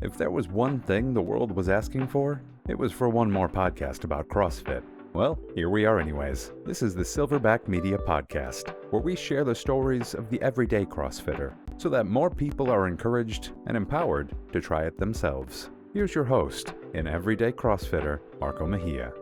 If there was one thing the world was asking for, it was for one more podcast about CrossFit. Well, here we are anyways. This is the Silverback Media Podcast, where we share the stories of the everyday CrossFitter, so that more people are encouraged and empowered to try it themselves. Here's your host and everyday CrossFitter, Marco Mejia.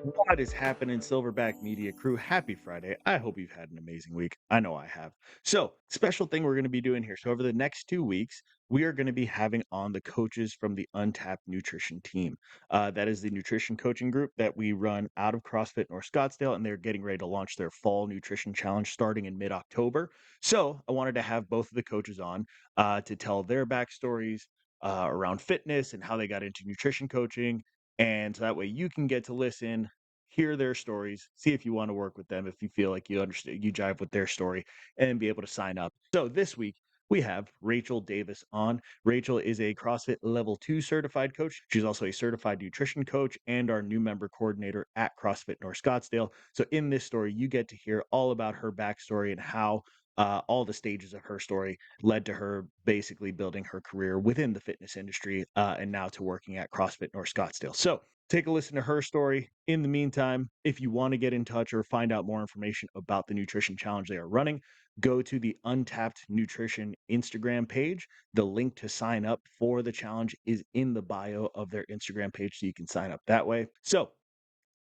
What is happening, Silverback Media crew? Happy Friday. I hope you've had an amazing week. I know I have. So, special thing we're going to be doing here. So, over the next 2 weeks, we are going to be having on the coaches from the Untapped Nutrition team. That is the nutrition coaching group that we run out of CrossFit North Scottsdale, and they're getting ready to launch their fall nutrition challenge starting in mid-October. So, I wanted to have both of the coaches on to tell their backstories around fitness and how they got into nutrition coaching. And so that way you can get to listen, hear their stories, see if you want to work with them, if you feel like you understand, you jive with their story, and be able to sign up. So this week we have Rachal Davis on. Rachel is a CrossFit Level 2 certified coach. She's also a certified nutrition coach and our new member coordinator at CrossFit North Scottsdale. So in this story, you get to hear all about her backstory and how all the stages of her story led to her basically building her career within the fitness industry and now to working at CrossFit North Scottsdale. So take a listen to her story. In the meantime, if you want to get in touch or find out more information about the nutrition challenge they are running, go to the Untapped Nutrition Instagram page. The link to sign up for the challenge is in the bio of their Instagram page, so you can sign up that way. So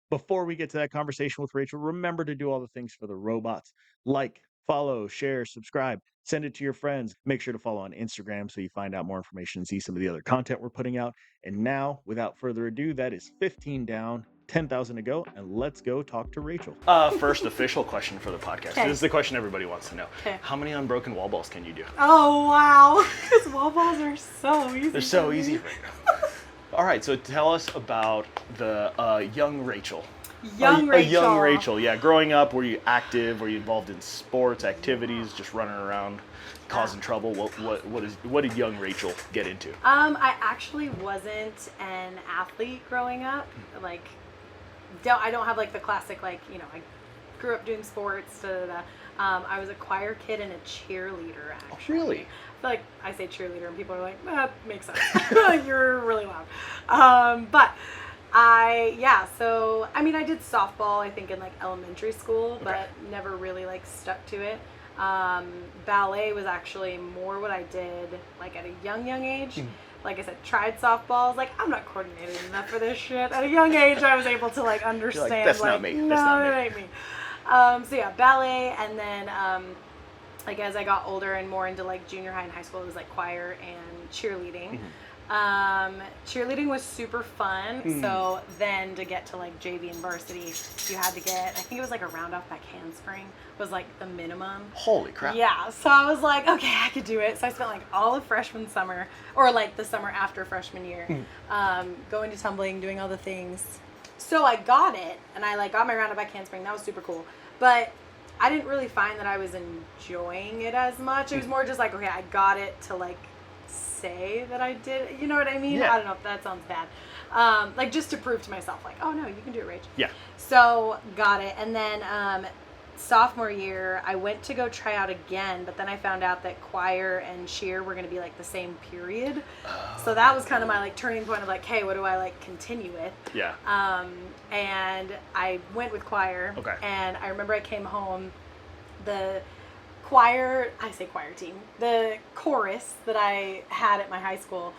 before we get to that conversation with Rachel, remember to do all the things for the robots, like, follow, share, subscribe, send it to your friends. Make sure to follow on Instagram so you find out more information and see some of the other content we're putting out. And now, without further ado, that is 15 down, 10,000 to go, and let's go talk to Rachel. First official question for the podcast. Okay. This is the question everybody wants to know. Okay. How many unbroken wall balls can you do? Oh, wow. Because wall balls are so easy. They're so for me. easy right now. All right, so tell us about the young Rachel. Young Rachel. A young Rachel, yeah. Growing up, were you active? Were you involved in sports, activities, just running around, causing trouble? What did young Rachel get into? I actually wasn't an athlete growing up. Like, I don't have like the classic, like, you know, I grew up doing sports. I was a choir kid and a cheerleader, actually. Oh, really? I feel like I say cheerleader and people are like, that makes sense. You're really loud. So, I mean, I did softball, I think, in like elementary school, but never really like stuck to it. Ballet was actually more what I did like at a young age. Like I said, tried softball. I was like, I'm not coordinated enough for this shit. At a young age, I was able to like understand. You're like, that's not me. No, That's not me. that ain't me. So yeah, ballet, and then like as I got older and more into like junior high and high school, it was like choir and cheerleading. Cheerleading was super fun. So then to get to like JV and varsity, you had to get, I think it was like a round off back handspring was like the minimum. Holy crap. Yeah. So I was like, okay, I could do it. So I spent like all of freshman summer, or like the summer after freshman year, going to tumbling, doing all the things. So I got it, and I like got my round off back handspring. That was super cool. But I didn't really find that I was enjoying it as much. It was more just like, okay, I got it to like say that I did, you know what I mean? Yeah. I don't know if that sounds bad. Like just to prove to myself, like, oh no, you can do it, Rach. Yeah. So got it, and then sophomore year, I went to go try out again, but then I found out that choir and cheer were going to be like the same period. So that was kind of my like turning point of like, hey, what do I like continue with? Yeah. And I went with choir. Okay. And I remember I came home, the choir team, the chorus that I had at my high school,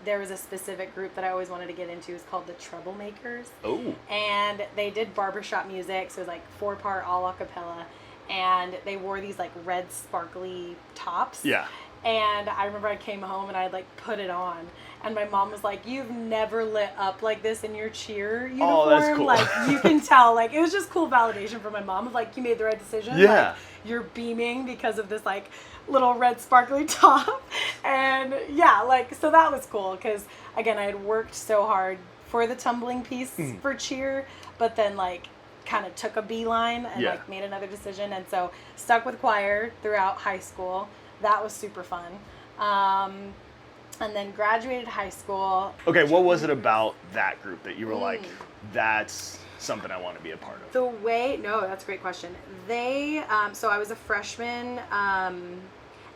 there was a specific group that I always wanted to get into. It's called the Troublemakers. Oh. And they did barbershop music, so it was like 4-part all a cappella, and they wore these like red sparkly tops. Yeah. And I remember I came home and I like put it on, and my mom was like, "You've never lit up like this in your cheer uniform." Oh, that's cool. Like you can tell, like it was just cool validation for my mom of like, you made the right decision. Yeah. Like, you're beaming because of this like little red sparkly top. And yeah, like, so that was cool because again, I had worked so hard for the tumbling piece for cheer, but then like kind of took a beeline and like made another decision, and so stuck with choir throughout high school. That was super fun. And then graduated high school. Okay, what was it about that group that you were like, that's something I want to be a part of? That's a great question. So I was a freshman,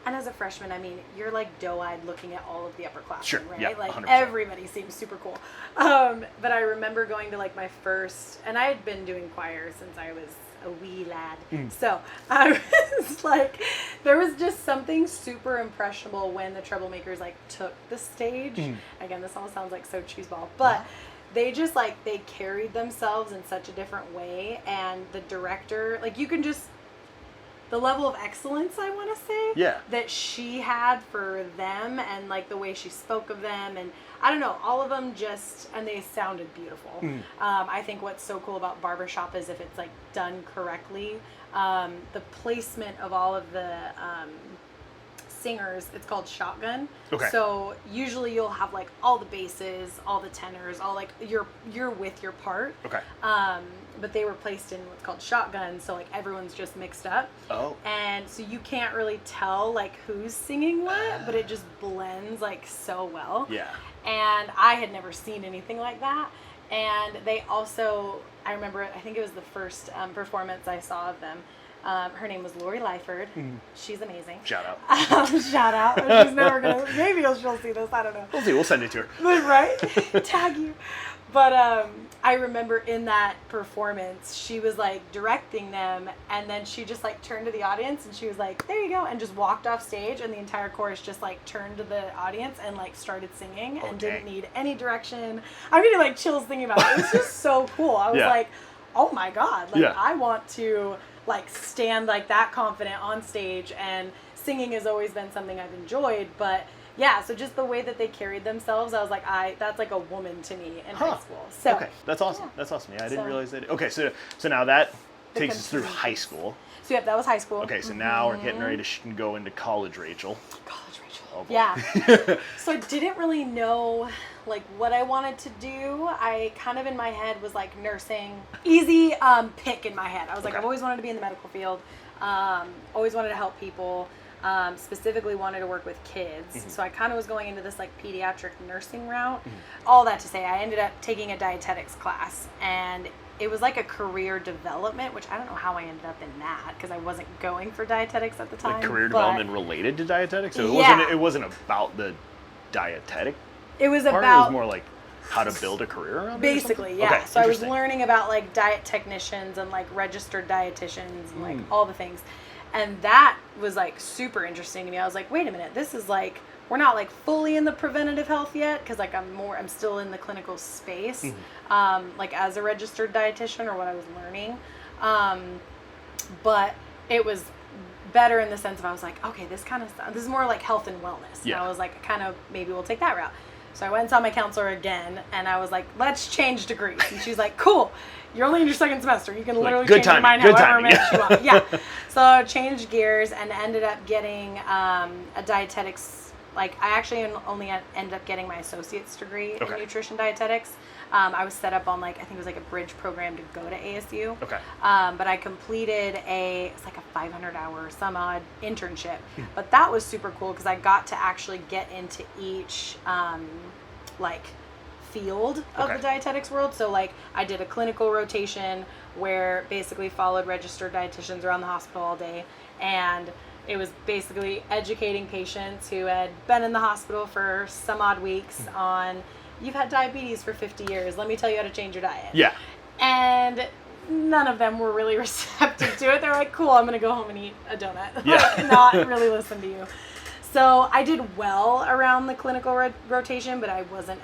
And as a freshman, I mean, you're like doe-eyed looking at all of the upperclassmen, Sure. right? Yeah, Like 100%. everybody seems super cool. But I remember going to like my first, and I had been doing choir since I was a wee lad. So I was like, there was just something super impressionable when the Troublemakers like took the stage. Again, this all sounds like so cheeseball, but they just like, they carried themselves in such a different way. And the director, like you can just, the level of excellence, I want to say, that she had for them and like the way she spoke of them, and I don't know, all of them just, and they sounded beautiful. I think what's so cool about barbershop is if it's like done correctly, the placement of all of the singers, it's called shotgun. Okay. So usually you'll have like all the basses, all the tenors, all like you're with your part. Okay. But they were placed in what's called shotgun, so like everyone's just mixed up. Oh. And so you can't really tell like who's singing what, but it just blends like so well. Yeah. And I had never seen anything like that. And they also, I remember, I think it was the first performance I saw of them. Her name was Lori Lyford. She's amazing. Shout out. Shout out. She's never gonna. Maybe she'll see this. I don't know. We'll see. We'll send it to her. Right? Tag you. But I remember in that performance, she was like directing them, and then she just like turned to the audience and she was like, "There you go," and just walked off stage, and the entire chorus just like turned to the audience and like started singing and didn't need any direction. I'm getting like chills thinking about it. It was just so cool. I was like, "Oh my God!" Like I want to like stand like that confident on stage, and singing has always been something I've enjoyed, but yeah, so just the way that they carried themselves, I was like, that's like a woman to me in high school. So okay, that's awesome. That's awesome. Yeah, I didn't realize that. Okay, so now that takes us through high school. So that was high school. Okay, so now we're getting ready to go into college, Rachel. College, Rachel. Oh, boy. Yeah. So I didn't really know like what I wanted to do. I kind of in my head was like nursing. Easy pick in my head. I was like, I've always wanted to be in the medical field. Always wanted to help people. Specifically wanted to work with kids. So I kind of was going into this like pediatric nursing route. All that to say, I ended up taking a dietetics class, and it was like a career development, which I don't know how I ended up in that because I wasn't going for dietetics at the time. Like career development related to dietetics? So it wasn't about the dietetic. It was part? about, it was more like how to build a career around it. Basically, yeah. Okay, so I was learning about like diet technicians and like registered dietitians and like all the things. And that was like super interesting to me. I was like, wait a minute, this is like, we're not like fully in the preventative health yet, because like I'm still in the clinical space, like as a registered dietitian or what I was learning. But it was better in the sense of I was like, okay, this is more like health and wellness. Yeah. And I was like, kind of maybe we'll take that route. So I went and saw my counselor again, and I was like, let's change degrees. And she's like, cool. You're only in your second semester. You can literally change your mind however much you want. Yeah. So I changed gears and ended up getting a dietetics. Like, I actually only ended up getting my associate's degree in nutrition dietetics. I was set up on like, I think it was like a bridge program to go to ASU. Okay. But I completed it's like a 500-hour some odd internship. But that was super cool because I got to actually get into each like field of the dietetics world. So like I did a clinical rotation where basically followed registered dietitians around the hospital all day, and it was basically educating patients who had been in the hospital for some odd weeks on, you've had diabetes for 50 years, let me tell you how to change your diet. Yeah. And none of them were really receptive to it. They're like, cool, I'm gonna go home and eat a donut. Yeah. Like, not really listen to you. So I did well around the clinical rotation, but I wasn't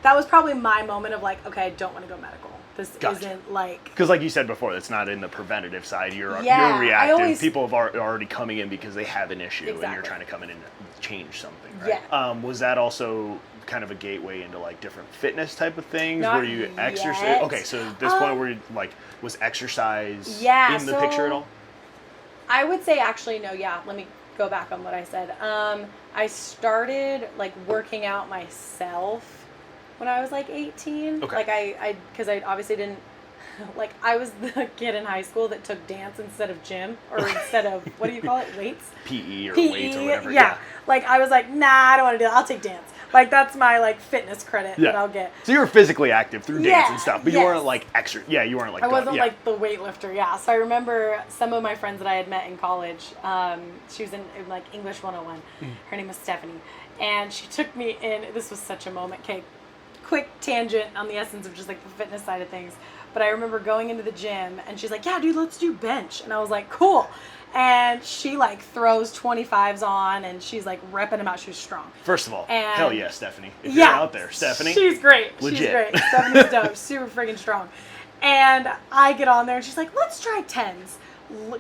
that was probably my moment of like, okay, I don't want to go medical. This isn't like... Because like you said before, it's not in the preventative side. You're reactive. People are already coming in because they have an issue, and you're trying to come in and change something, right? Yeah. Was that also kind of a gateway into like different fitness type of things? Not were you exercise? Yet. Okay, so at this point, were you like, was exercise in the picture at all? I would say actually no. Yeah, let me go back on what I said. I started like working out myself when I was like 18. Okay. Like because I obviously didn't, like I was the kid in high school that took dance instead of gym, or instead of, what do you call it, weights? PE or weights or whatever. Yeah. Like I was like, nah, I don't want to do that. I'll take dance. Like that's my like fitness credit that I'll get. So you were physically active through dance and stuff, but you weren't like extra. Yeah, you weren't like. I wasn't like the weightlifter. Yeah. So I remember some of my friends that I had met in college. She was in like English 101. Her name was Stephanie, and she took me in. This was such a moment. Okay, quick tangent on the essence of just like the fitness side of things. But I remember going into the gym, and she's like, "Yeah, dude, let's do bench." And I was like, "Cool." And she like throws 25s on, and she's like repping them out. She was strong. First of all, hell yeah, Stephanie. If you're out there, Stephanie. She's great. Legit. She's great. Stephanie's dope. Super freaking strong. And I get on there, and she's like, "Let's try 10s."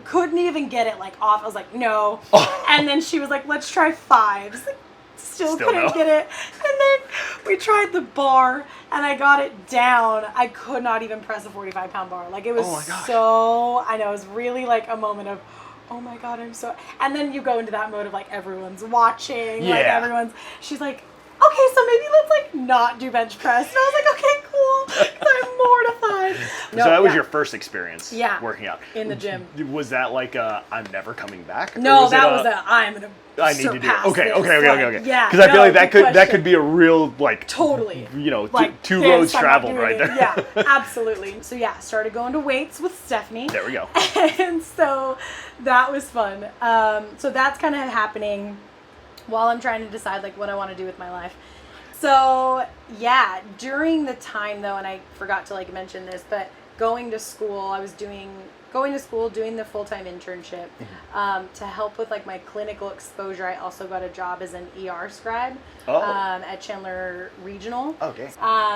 Couldn't even get it like off. I was like, "No." And then she was like, "Let's try 5s." Still couldn't get it. And then we tried the bar, and I got it down. I could not even press a 45-pound bar. Like it was I know, it was really like a moment of, oh my God, I'm so, and then you go into that mode of like everyone's watching, like she's like, okay, so maybe let's like not do bench press. And I was like, okay, cool, 'cause I'm mortified. So that was your first experience working out. In the gym. Was that like I'm never coming back? No, that was I'm going to I need to do it. Okay. Yeah. Because I feel like that could be a real like totally, like two roads traveled right there. Yeah, absolutely. So started going to weights with Stephanie. There we go. And so that was fun. So that's kind of happening while I'm trying to decide like what I want to do with my life. So during the time though, and I forgot to like mention this, but going to school, I was doing the full-time internship to help with like my clinical exposure. I also got a job as an ER scribe at Chandler Regional. Okay.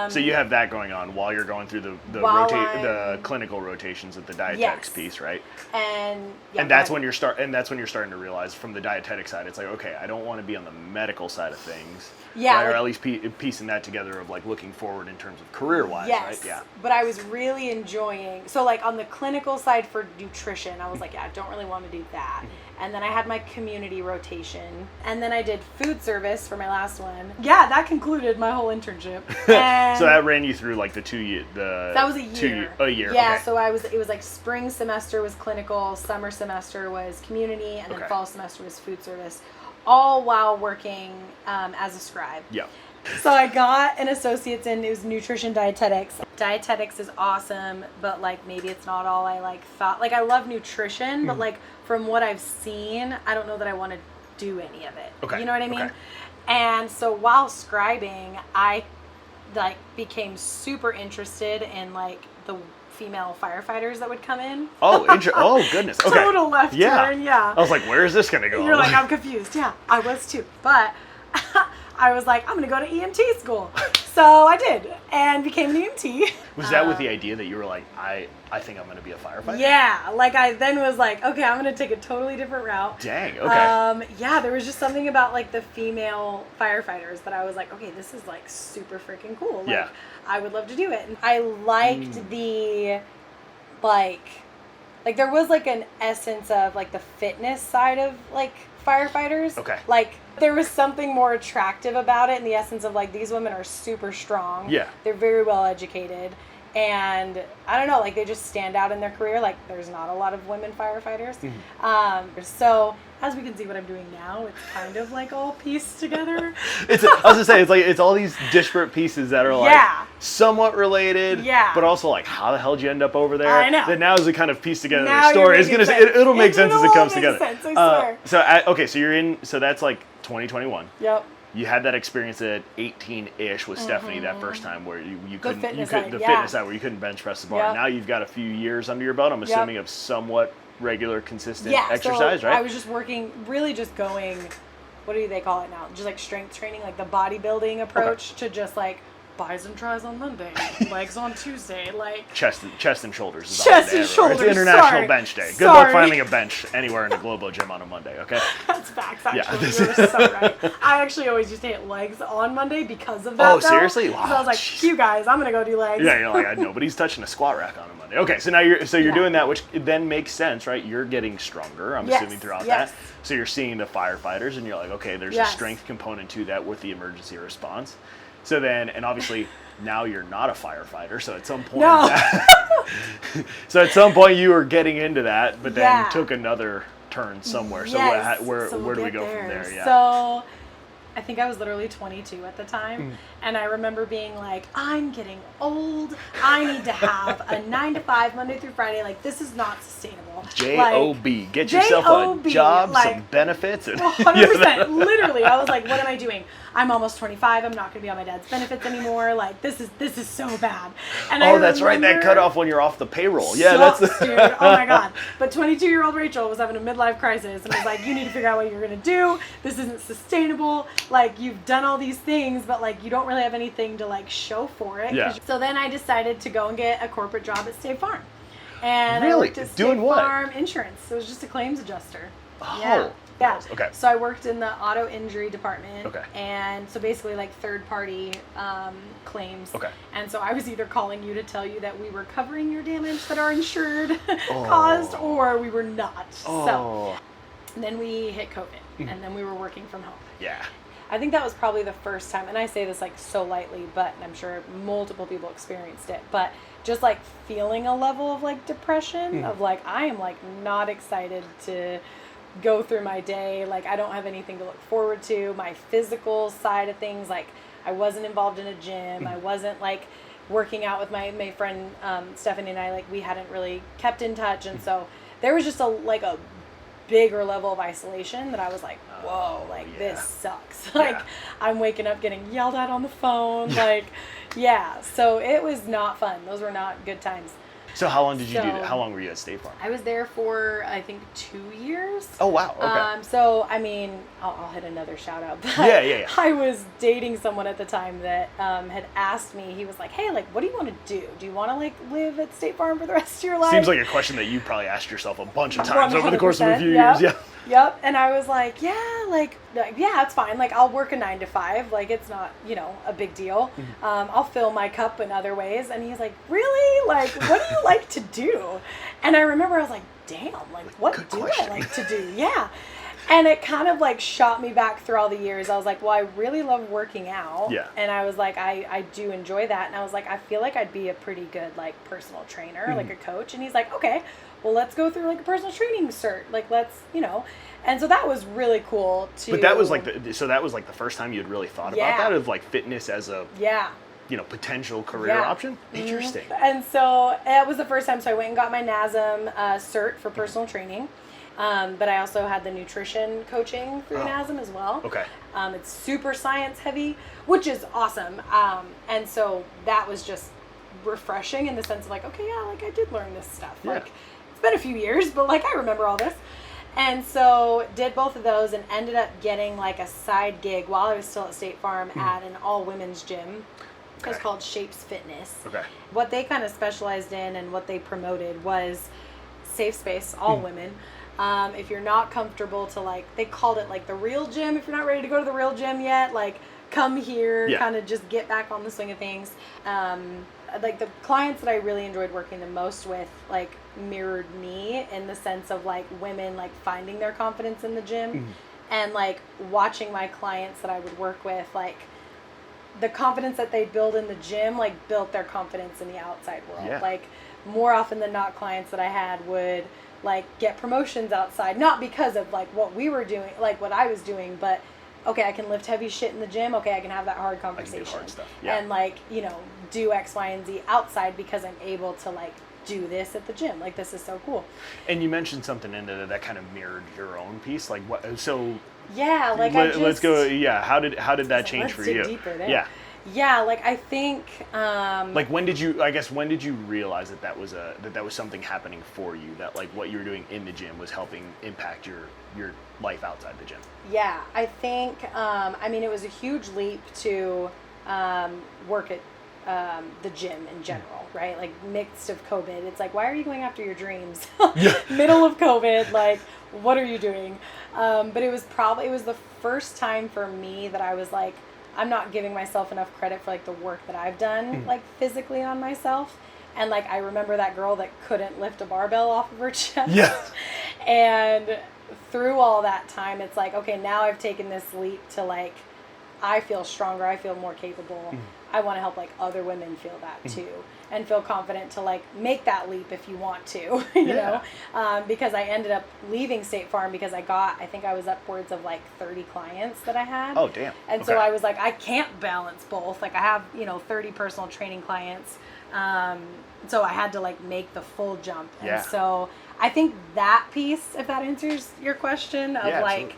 So you have that going on while you're going through the clinical rotations at the dietetics piece, right? And that's when you're starting to realize from the dietetic side, it's like, okay, I don't want to be on the medical side of things. Yeah. Right? Or at least piecing that together of like looking forward in terms of career-wise, right? Yeah. But I was really enjoying, so like on the clinical side for nutrition, I was like, I don't really want to do that. And then I had my community rotation. And then I did food service for my last one. Yeah, that concluded my whole internship. And so that ran you through like the 2 year, that was a year. A year. Yeah, okay. so it was like spring semester was clinical, summer semester was community, and then fall semester was food service. All while working as a scribe. Yeah. So I got an associate's in, it was nutrition dietetics. Dietetics is awesome, but like maybe it's not all I like thought. Like I love nutrition, but like from what I've seen, I don't know that I want to do any of it. Okay. You know what I mean? Okay. And so while scribing, I like became super interested in like the female firefighters that would come in. Oh goodness. Okay. Total left turn, I was like, where is this going to go? You're like, I'm confused. Yeah, I was too. But I was like, I'm going to go to EMT school. So I did and became an EMT. Was that with the idea that you were like, I think I'm going to be a firefighter? Yeah. Like I then was like, okay, I'm going to take a totally different route. Dang, okay. There was just something about like the female firefighters that I was like, okay, this is like super freaking cool. Like, I would love to do it. And I liked the like there was like an essence of like the fitness side of like firefighters. Okay. Like there was something more attractive about it in the essence of like these women are super strong. Yeah. They're very well educated. And I don't know, like they just stand out in their career. Like there's not a lot of women firefighters. So as we can see what I'm doing now, it's kind of like all pieced together. I was gonna say it's all these disparate pieces that are like somewhat related, but also like how the hell did you end up over there? I know. Then now as it kind of piece together the story, it'll make sense as it comes together. Sense, I swear. So you're in. So that's like 2021. Yep. You had that experience at 18-ish with Stephanie that first time where you couldn't fitness side where you couldn't bench press the bar. Yep. Now you've got a few years under your belt. I'm assuming of somewhat regular, consistent exercise, so right? I was just really just going, what do they call it now? Just like strength training, like the bodybuilding approach to just like buys and tries on Monday, legs on Tuesday, like chest and shoulders. Is chest and shoulders. It's International Bench Day. Good luck finding a bench anywhere in a Globo gym on a Monday. Okay. That's facts. Actually, you're so right. I actually always used to hit legs on Monday because of that. Oh, seriously? Wow. So I was like, you guys, I'm gonna go do legs. Yeah, you're like, nobody's touching a squat rack on a Monday. Okay, so now you're doing that, which then makes sense, right? You're getting stronger. I'm assuming throughout that. So you're seeing the firefighters, and you're like, okay, there's a strength component to that with the emergency response. So then, and obviously now you're not a firefighter. So at some point, you were getting into that, but then took another turn somewhere. So where do we go from there? Yeah. So I think I was literally 22 at the time. And I remember being like, I'm getting old. I need to have a 9 to 5 Monday through Friday. Like, this is not sustainable. J-O-B. Get yourself a job, like, some benefits. And 100%. Literally. I was like, what am I doing? I'm almost 25. I'm not going to be on my dad's benefits anymore. Like, this is so bad. And that's right. That cutoff when you're off the payroll. Yeah, sucks, dude. Oh my God. But 22-year-old Rachel was having a midlife crisis and was like, you need to figure out what you're going to do. This isn't sustainable. Like, you've done all these things, but like, you don't really have anything to like show for it. Yeah. So then I decided to go and get a corporate job at State Farm. And really? I worked at State Farm Insurance. It was just a claims adjuster. Oh. Yeah. Okay. So I worked in the auto injury department. Okay. And so basically like third party claims. Okay. And so I was either calling you to tell you that we were covering your damage that our insured caused, or we were not. So then we hit COVID, and then we were working from home. Yeah. I think that was probably the first time, and I say this like so lightly, but I'm sure multiple people experienced it, but just like feeling a level of like depression of like, I am like not excited to go through my day. Like, I don't have anything to look forward to. My physical side of things, like I wasn't involved in a gym. I wasn't like working out with my friend Stephanie and I, like we hadn't really kept in touch. And so there was just a bigger level of isolation that I was like, whoa, like this sucks. Like I'm waking up getting yelled at on the phone. Like, so it was not fun. Those were not good times. So how long did you do that? How long were you at State Farm? I was there for, I think, 2 years. Oh, wow. Okay. So, I mean, I'll hit another shout out. But yeah. I was dating someone at the time that had asked me, he was like, hey, like, what do you want to do? Do you want to, like, live at State Farm for the rest of your life? Seems like a question that you probably asked yourself a bunch of times over the course of a few years. Yeah. Yep. And I was like, yeah, it's fine. Like, I'll work a 9 to 5. Like, it's not, a big deal. I'll fill my cup in other ways. And he's like, really? Like, what do you like to do? And I remember I was like, damn, like, what do I like to do? Yeah. And it kind of like shot me back through all the years. I was like, well, I really love working out. Yeah. And I was like, I do enjoy that. And I was like, I feel like I'd be a pretty good like personal trainer, like a coach. And he's like, okay, well, let's go through like a personal training cert. Like, let's, And so that was really cool too. But that was like the first time you had really thought about that, of like fitness as a potential career option. Interesting. And so it was the first time. So I went and got my NASM cert for personal training. But I also had the nutrition coaching through NASM as well. Okay. It's super science heavy, which is awesome. And so that was just refreshing in the sense of like, okay, like I did learn this stuff. Yeah. Like it's been a few years, but like I remember all this. And so did both of those and ended up getting like a side gig while I was still at State Farm at an all women's gym. It was called Shapes Fitness. Okay. What they kind of specialized in and what they promoted was safe space, all women. If you're not comfortable to like, they called it like the real gym. If you're not ready to go to the real gym yet, like come here, kind of just get back on the swing of things. Like the clients that I really enjoyed working the most with, like mirrored me in the sense of like women like finding their confidence in the gym and like watching my clients that I would work with, like the confidence that they build in the gym, like built their confidence in the outside world. Yeah. Like more often than not, clients that I had would like get promotions outside, not because of like what we were doing, like what I was doing, but okay, I can lift heavy shit in the gym. Okay, I can have that hard conversation. I can do hard stuff. Yeah. And like, do X, Y, and Z outside because I'm able to like do this at the gym. Like this is so cool. And you mentioned something in there that kind of mirrored your own piece. Like what? So yeah, like let's go. Yeah, how did that change for you? Let's dig deeper there. Yeah. Yeah, like I think. Like when did you realize that was something happening for you? That like what you were doing in the gym was helping impact your life outside the gym. Yeah, I think. I mean, it was a huge leap to work at the gym in general, right? Like midst of COVID, it's like, why are you going after your dreams? Middle of COVID, like what are you doing? But it was the first time for me that I was like, I'm not giving myself enough credit for like the work that I've done like physically on myself. And like I remember that girl that couldn't lift a barbell off of her chest. Yeah. And through all that time it's like, okay, now I've taken this leap to like I feel stronger, I feel more capable. I want to help like other women feel that too, and feel confident to like make that leap if you want to, you know, because I ended up leaving State Farm because I think I was upwards of like 30 clients that I had. Oh, damn. And so I was like, I can't balance both. Like I have, 30 personal training clients. So I had to like make the full jump. And so I think that piece, if that answers your question of like,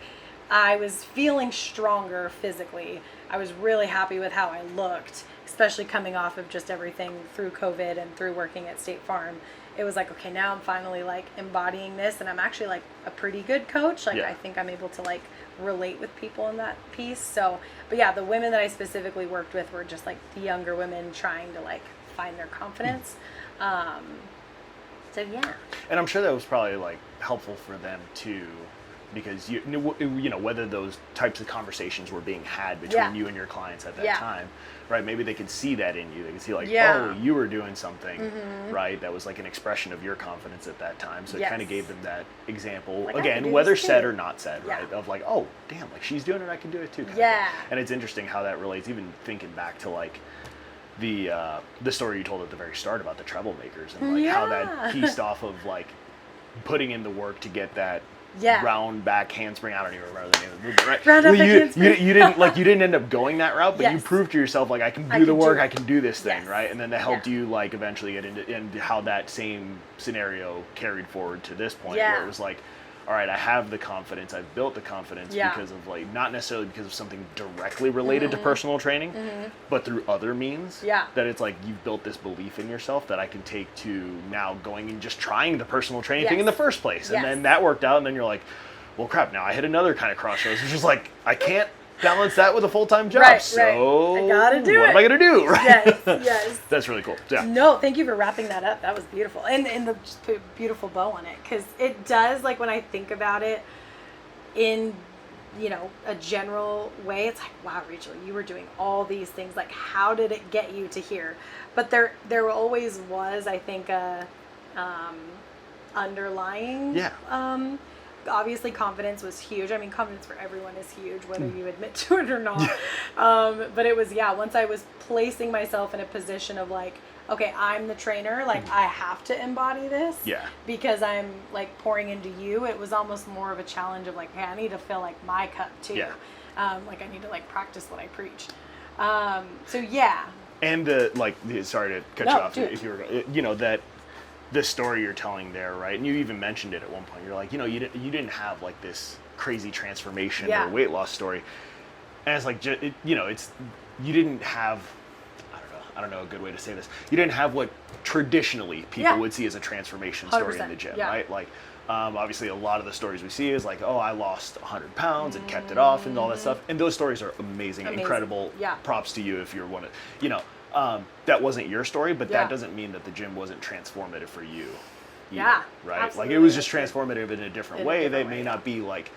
I was feeling stronger physically. I was really happy with how I looked, especially coming off of just everything through COVID and through working at State Farm. It was like, okay, now I'm finally like embodying this, and I'm actually like a pretty good coach. Like I think I'm able to like relate with people in that piece. So, but yeah, the women that I specifically worked with were just like the younger women trying to like find their confidence. So yeah. And I'm sure that was probably like helpful for them too, because you know whether those types of conversations were being had between you and your clients at that time, right? Maybe they could see that in you. They could see like, oh, you were doing something, right? That was like an expression of your confidence at that time. So it kind of gave them that example, like, again, whether said or not said, right? Of like, oh, damn, like she's doing it, I can do it too. Kind of thing. And it's interesting how that relates, even thinking back to like the story you told at the very start about the treble makers and like how that pieced off of like putting in the work to get that round back handspring. I don't even remember the name of the movement, right? Round back handspring. You didn't end up going that route, but you proved to yourself like I can do the work, I can do this thing, right? And then that helped you like eventually get into how that same scenario carried forward to this point where it was like, all right, I have the confidence, I've built the confidence because of like, not necessarily because of something directly related to personal training, but through other means. That it's like you've built this belief in yourself that I can take to now going and just trying the personal training thing in the first place. And then that worked out, and then you're like, well, crap, now I hit another kind of crossroads. It's just like, I can't balance that with a full-time job. So I gotta do what am I gonna do? Right? Yes. That's really cool. Yeah. No, thank you for wrapping that up. That was beautiful. And the just put a beautiful bow on it, because it does, like when I think about it in, a general way, it's like, wow, Rachel, you were doing all these things. Like, how did it get you to here? But there always was, I think, a underlying obviously confidence was huge. I mean, confidence for everyone is huge, whether you admit to it or not. But it was, once I was placing myself in a position of like, okay, I'm the trainer, like I have to embody this because I'm like pouring into you. It was almost more of a challenge of like, hey, I need to fill like my cup too. Like I need to like practice what I preach. So yeah. And sorry to cut you off if you were, that the story you're telling there, right? And you even mentioned it at one point. You're like, you didn't have like this crazy transformation or weight loss story. And it's like, it's you didn't have, I don't know a good way to say this. You didn't have what traditionally people would see as a transformation story in the gym, right? Like, obviously a lot of the stories we see is like, oh, I lost 100 pounds and kept it off and all that stuff. And those stories are amazing. Incredible. Props to you if you're one of, that wasn't your story, but that doesn't mean that the gym wasn't transformative for you either, right? Absolutely. Like it was just transformative in a different way. They may not be like,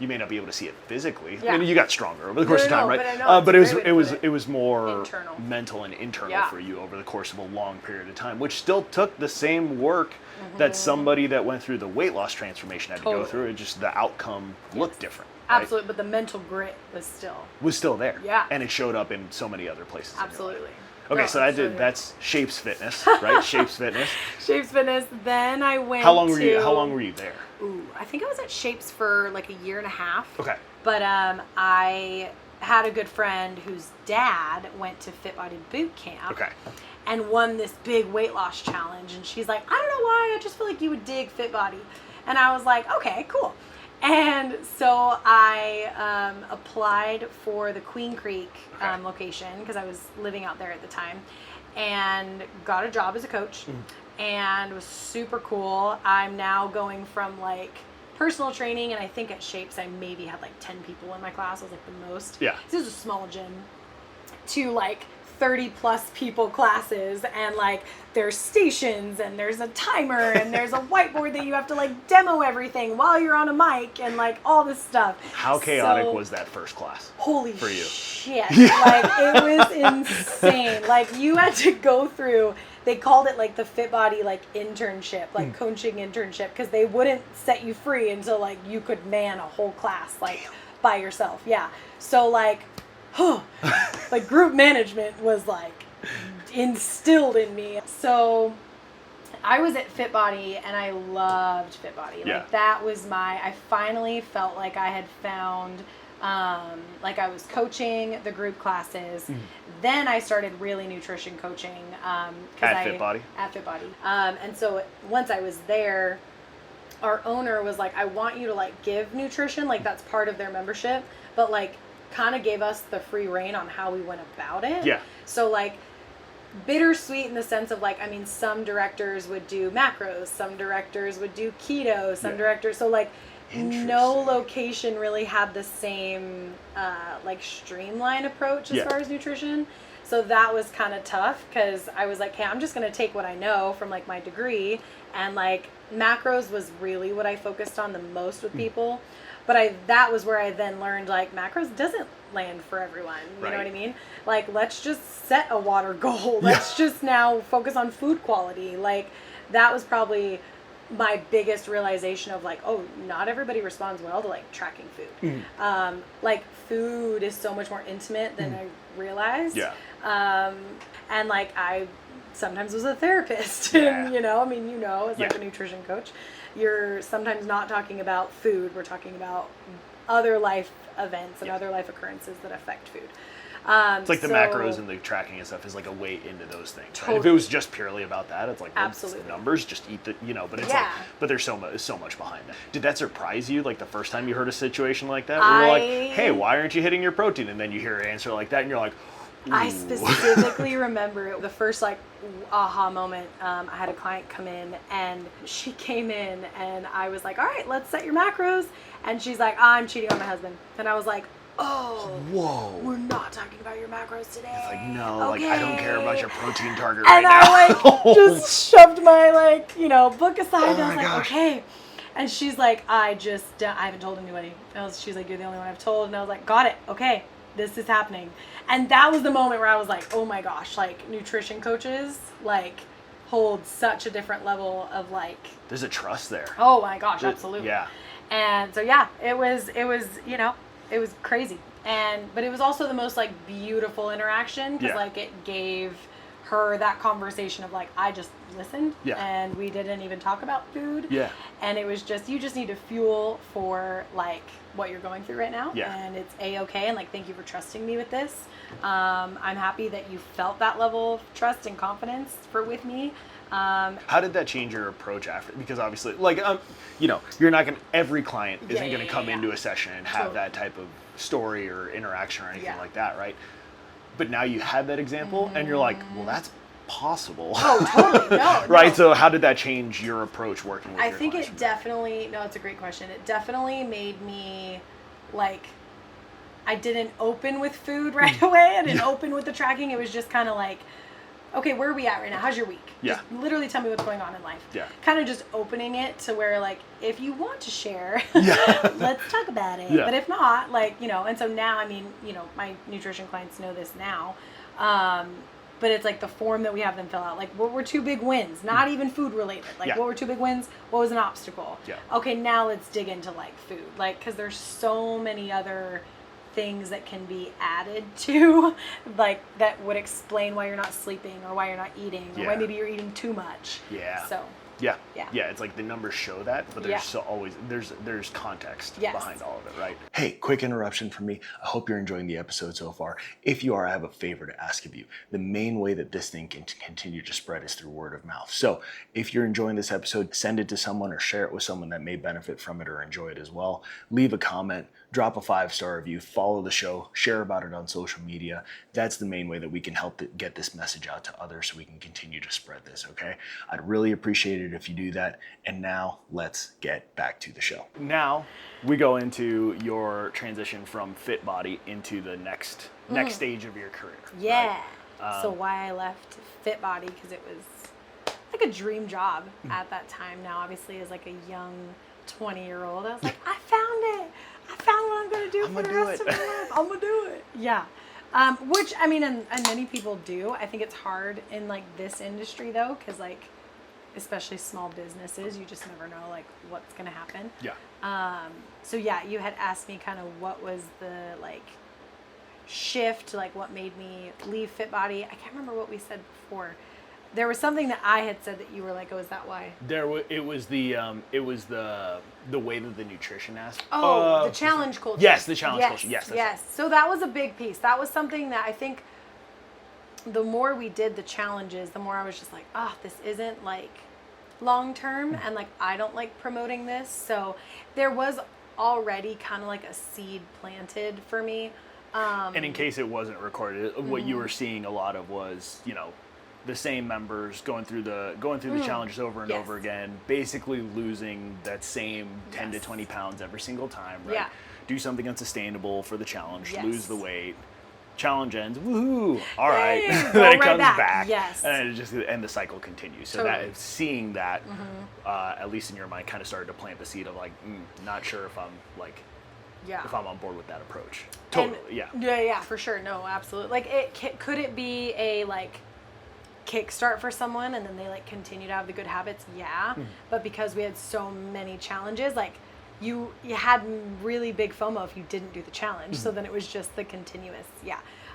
you may not be able to see it physically. I mean, you got stronger over the course of time, right? But it was more internal. Mental and internal for you over the course of a long period of time, which still took the same work that somebody that went through the weight loss transformation had to go through. It just the outcome looked different. Right? Absolutely, but the mental grit was still there. Yeah, and it showed up in so many other places. Absolutely. Okay, so that's Shapes Fitness, right? Shapes Fitness. Shapes Fitness. Then I went. How long were you there? Ooh, I think I was at Shapes for like a year and a half. Okay. But I had a good friend whose dad went to Fit Body Boot Camp. Okay. And won this big weight loss challenge, and she's like, I don't know why, I just feel like you would dig Fit Body, and I was like, okay, cool. And so I applied for the Queen Creek location because I was living out there at the time, and got a job as a coach, and it was super cool. I'm now going from like personal training, and I think at Shapes I maybe had like 10 people in my class. I was like the most. Yeah. This is a small gym. To like 30 plus people classes, and like there's stations and there's a timer and there's a whiteboard that you have to like demo everything while you're on a mic and like all this stuff. How chaotic was that first class? Holy for you? Shit. Like it was insane. Like you had to go through, they called it like the Fit Body like internship, like coaching internship, because they wouldn't set you free until like you could man a whole class like by yourself. Yeah. So like like group management was like instilled in me. So I was at Fit Body and I loved Fit Body. Yeah. Like that was I finally felt like I had found, like I was coaching the group classes. Then I started really nutrition coaching. Fit Body? At Fit Body. And so once I was there, our owner was like, I want you to like give nutrition, like that's part of their membership, but like kind of gave us the free reign on how we went about it. Yeah. So like bittersweet in the sense of like, I mean, some directors would do macros, some directors would do keto, some directors, so like no location really had the same like streamline approach as far as nutrition. So that was kind of tough because I was like, hey, I'm just going to take what I know from like my degree, and like macros was really what I focused on the most with people. But that was where I then learned like macros doesn't land for everyone. You know what I mean? Like, let's just set a water goal. Let's just now focus on food quality. Like that was probably my biggest realization of like, oh, not everybody responds well to like tracking food. Like food is so much more intimate than I realized. And like I sometimes was a therapist and, you know, I mean, you know, as like a nutrition coach, you're sometimes not talking about food. We're talking about other life events and other life occurrences that affect food. It's like the macros and the tracking and stuff is like a way into those things. Right? If it was just purely about that, it's like, well, it's the numbers, just eat the, you know, but it's like, but there's so much behind that. Did that surprise you? Like the first time you heard a situation like that, where you're like, hey, why aren't you hitting your protein? And then you hear an answer like that and you're like, ooh. I specifically remember the first like aha moment. I had a client come in and she came in and I was like, all right, let's set your macros. And she's like, I'm cheating on my husband. And I was like, oh, whoa, we're not talking about your macros today. It's like, no, okay. like I don't care about your protein target and right now. And I like just shoved my like, you know, book aside. And I was like, okay. And she's like, I haven't told anybody. She's like, you're the only one I've told. And I was like, got it. Okay, this is happening. And that was the moment where I was like, oh my gosh, like nutrition coaches, like hold such a different level of like. There's a trust there. Oh my gosh, absolutely. Yeah. And so, yeah, it was, you know, it was crazy. But it was also the most like beautiful interaction because like it gave her that conversation of like, I just listened and we didn't even talk about food. Yeah. And it was just, you just need to fuel for like what you're going through right now. Yeah. And it's A-okay. And like, thank you for trusting me with this. I'm happy that you felt that level of trust and confidence with me. How did that change your approach after? Because obviously, like, you know, you're not going to, every client isn't going to come into a session and have that type of story or interaction or anything like that, right? But now you had that example and you're like, well, that's possible. Oh, totally. No. Right? No. So how did that change your approach working with your clients? I think it definitely, it's a great question. It definitely made me like, I didn't open with food right away. I didn't open with the tracking. It was just kind of like, okay, where are we at right now? How's your week? Yeah. Just literally tell me what's going on in life. Yeah. Kind of just opening it to where, like, if you want to share, let's talk about it. Yeah. But if not, like, you know, and so now, I mean, you know, my nutrition clients know this now. But it's like the form that we have them fill out. Like, what were 2 big wins? Not even food related. Like, what were 2 big wins? What was an obstacle? Yeah. Okay, now let's dig into, like, food. Like, because there's so many other things that can be added to, like, that would explain why you're not sleeping or why you're not eating or why maybe you're eating too much. Yeah. So. Yeah. It's like the numbers show that, but there's always there's context behind all of it, right? Hey, quick interruption from me. I hope you're enjoying the episode so far. If you are, I have a favor to ask of you. The main way that this thing can continue to spread is through word of mouth. So if you're enjoying this episode, send it to someone or share it with someone that may benefit from it or enjoy it as well. Leave a comment, drop a 5-star review, follow the show, share about it on social media. That's the main way that we can help get this message out to others so we can continue to spread this, okay? I'd really appreciate it if you do that. And now let's get back to the show. Now we go into your transition from Fit Body into the next stage of your career. Yeah. Right? So why I left Fit Body, because it was like a dream job at that time. Now, obviously, as like a young 20-year-old, I was like, I found it. I found what I'm going to do for the rest of my life. I'm going to do it. Yeah. Which, I mean, and many people do. I think it's hard in like this industry though, because like, especially small businesses, you just never know like what's going to happen. Yeah. So yeah, you had asked me kind of what was the like shift, like what made me leave FitBody. I can't remember what we said before. There was something that I had said that you were like, oh, is that why? It was the way that the nutrition aspect. Oh, the challenge culture. Yes, the challenge culture. Yes, that's yes. So that was a big piece. That was something that I think the more we did the challenges, the more I was just like, this isn't like long term, and like I don't like promoting this. So there was already kind of like a seed planted for me. And in case it wasn't recorded, what you were seeing a lot of was, the same members going through the challenges over and over again, basically losing that same 10 to 20 pounds every single time, right? Yeah. Do something unsustainable for the challenge, Yes. lose the weight, challenge ends, woohoo, all right. Yay, Then go it right comes back. Yes. and the cycle continues. So Totally. that seeing that, at least in your mind, kind of started to plant the seed of like, not sure if I'm like, if I'm on board with that approach. Totally, Yeah, for sure. No, absolutely. Like, could it be a like kickstart for someone and then they like continue to have the good habits? Yeah. But because we had so many challenges, like you had really big FOMO if you didn't do the challenge. So then it was just the continuous,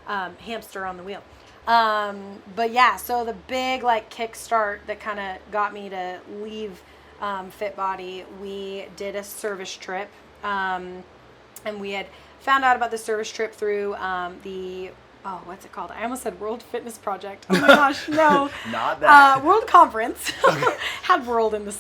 hamster on the wheel. But yeah, so the big like kickstart that kind of got me to leave FitBody, we did a service trip. And we had found out about the service trip through what's it called? I almost said World Fitness Project. Oh my gosh, no. Not that. World Conference. Had world in the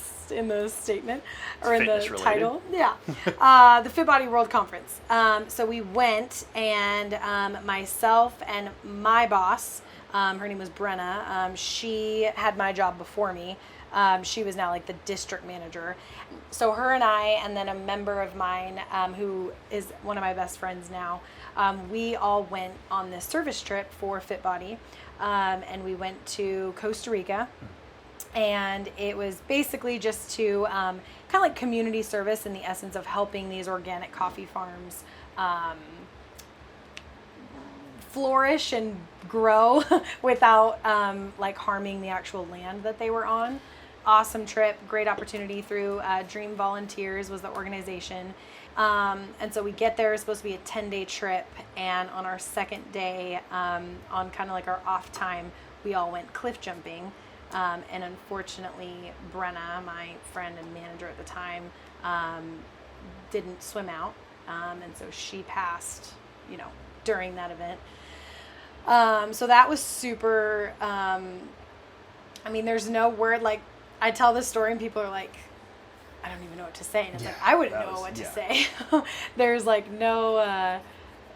statement or in the Fitness title. Yeah. The FitBody World Conference. So we went, and myself and my boss, her name was Brenna. She had my job before me. She was now like the district manager. So her and I, and then a member of mine who is one of my best friends now, we all went on this service trip for FitBody, and we went to Costa Rica. And it was basically just to kind of like community service in the essence of helping these organic coffee farms flourish and grow without like harming the actual land that they were on. Awesome trip, great opportunity through Dream Volunteers was the organization. And so we get there, it's supposed to be a 10-day trip, and on our second day, on kind of like our off time, we all went cliff jumping. And unfortunately, Brenna, my friend and manager at the time, didn't swim out. And so she passed, during that event. So that was super, there's no word, like, I tell this story and people are like, I don't even know what to say. And it's like, I wouldn't know what to say. There's like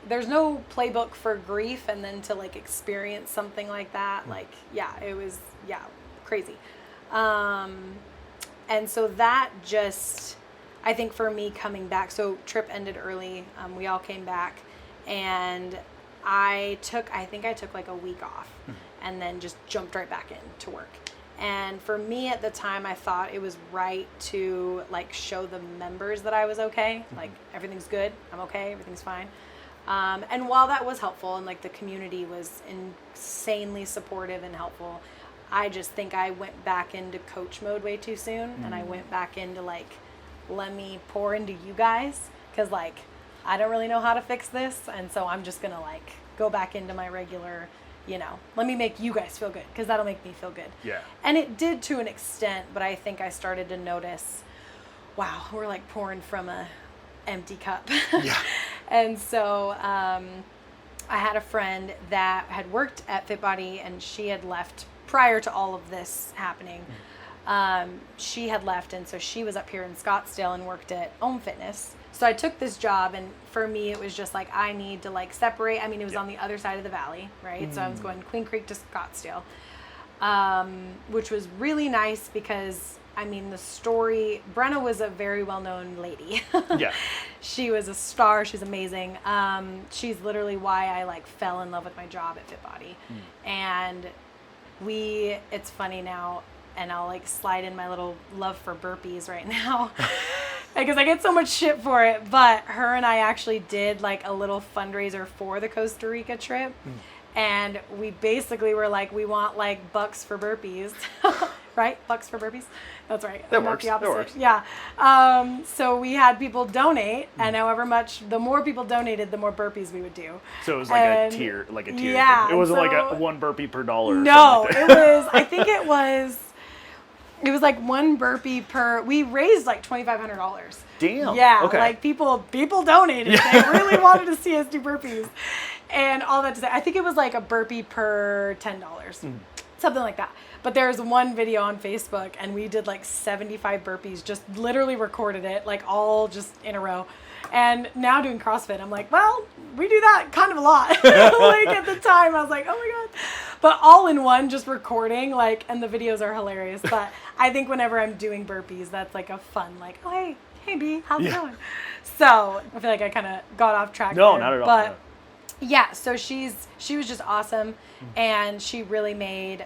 there's no playbook for grief, and then to like experience something like that. Like, it was, crazy. And so that just, I think for me coming back, so trip ended early. We all came back, and I took like a week off and then just jumped right back into work. And for me at the time, I thought it was right to like show the members that I was okay. Like, everything's good. I'm okay. Everything's fine. And while that was helpful, and like the community was insanely supportive and helpful, I just think I went back into coach mode way too soon. And I went back into like, let me pour into you guys. 'Cause like, I don't really know how to fix this. And so I'm just going to like go back into my regular, let me make you guys feel good, because that'll make me feel good. Yeah. And it did to an extent, but I think I started to notice, wow, we're like pouring from a empty cup. Yeah. And so I had a friend that had worked at FitBody, and she had left prior to all of this happening. She had left, and so she was up here in Scottsdale and worked at Ohm Fitness. So I took this job, and for me, it was just like, I need to like separate. It was on the other side of the valley, right? So I was going Queen Creek to Scottsdale, which was really nice because, the story, Brenna was a very well-known lady. Yeah. She was a star. She's amazing. She's literally why I like fell in love with my job at FitBody. And it's funny now, and I'll like slide in my little love for burpees right now because I get so much shit for it. But her and I actually did like a little fundraiser for the Costa Rica trip. And we basically were like, we want like bucks for burpees. right? Bucks for burpees. That's right. That works. That works. Yeah. So we had people donate, and however much, the more people donated, the more burpees we would do. So it was like a tier. Yeah. Thing. It wasn't like a 1 burpee per dollar. No, like it was. I think it was like 1 burpee per. We raised like $2,500. Damn. Yeah. Okay. Like people donated. They really wanted to see us do burpees, and all that to say, I think it was like a burpee per $10, something like that. But there's one video on Facebook, and we did like 75 burpees, just literally recorded it, like all just in a row. And now doing CrossFit, I'm like, well, we do that kind of a lot. Like at the time, I was like, oh my God. But all in one, just recording, like, and the videos are hilarious. But I think whenever I'm doing burpees, that's like a fun, like, oh, hey, B, how's it going? So I feel like I kind of got off track. No, there. not at all. But yeah, so she was just awesome, and she really made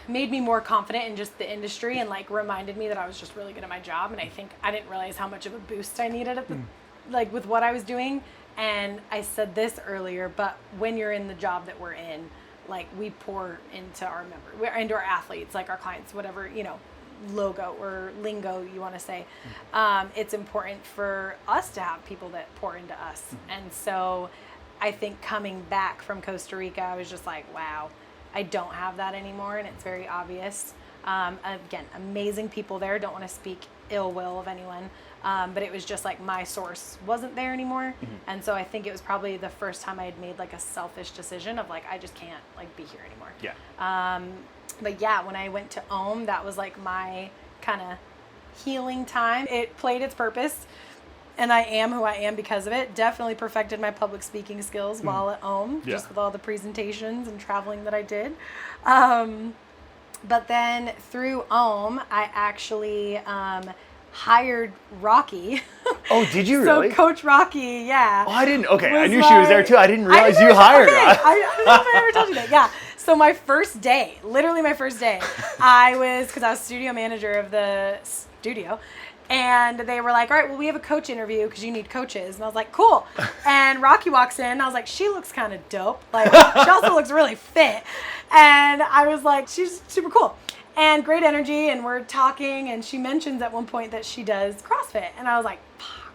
me more confident in just the industry, and like reminded me that I was just really good at my job. And I think I didn't realize how much of a boost I needed at the like with what I was doing. And I said this earlier, but when you're in the job that we're in, like we pour into our into our athletes, like our clients, whatever, logo or lingo you want to say, it's important for us to have people that pour into us. And so I think coming back from Costa Rica, I was just like, wow, I don't have that anymore, and it's very obvious. Again, amazing people there. Don't want to speak ill will of anyone, but it was just like my source wasn't there anymore. And so I think it was probably the first time I had made like a selfish decision of like, I just can't like be here anymore. Yeah. But yeah, when I went to Ohm, that was like my kind of healing time. It played its purpose, and I am who I am because of it. Definitely perfected my public speaking skills while at Ohm, just with all the presentations and traveling that I did. But then through Ohm, I actually hired Rocky. Oh, did you really? So Coach Rocky, yeah. Oh, I didn't. Okay, I knew she was there too. I didn't realize you hired her. I don't know if I ever told you that. Yeah. So my first day, literally my first day, because I was studio manager of the studio, and they were like, all right, well, we have a coach interview because you need coaches. And I was like, cool. And Rocky walks in, and I was like, she looks kind of dope. Like, she also looks really fit. And I was like, she's super cool. And great energy, and we're talking, and she mentions at one point that she does CrossFit. And I was like,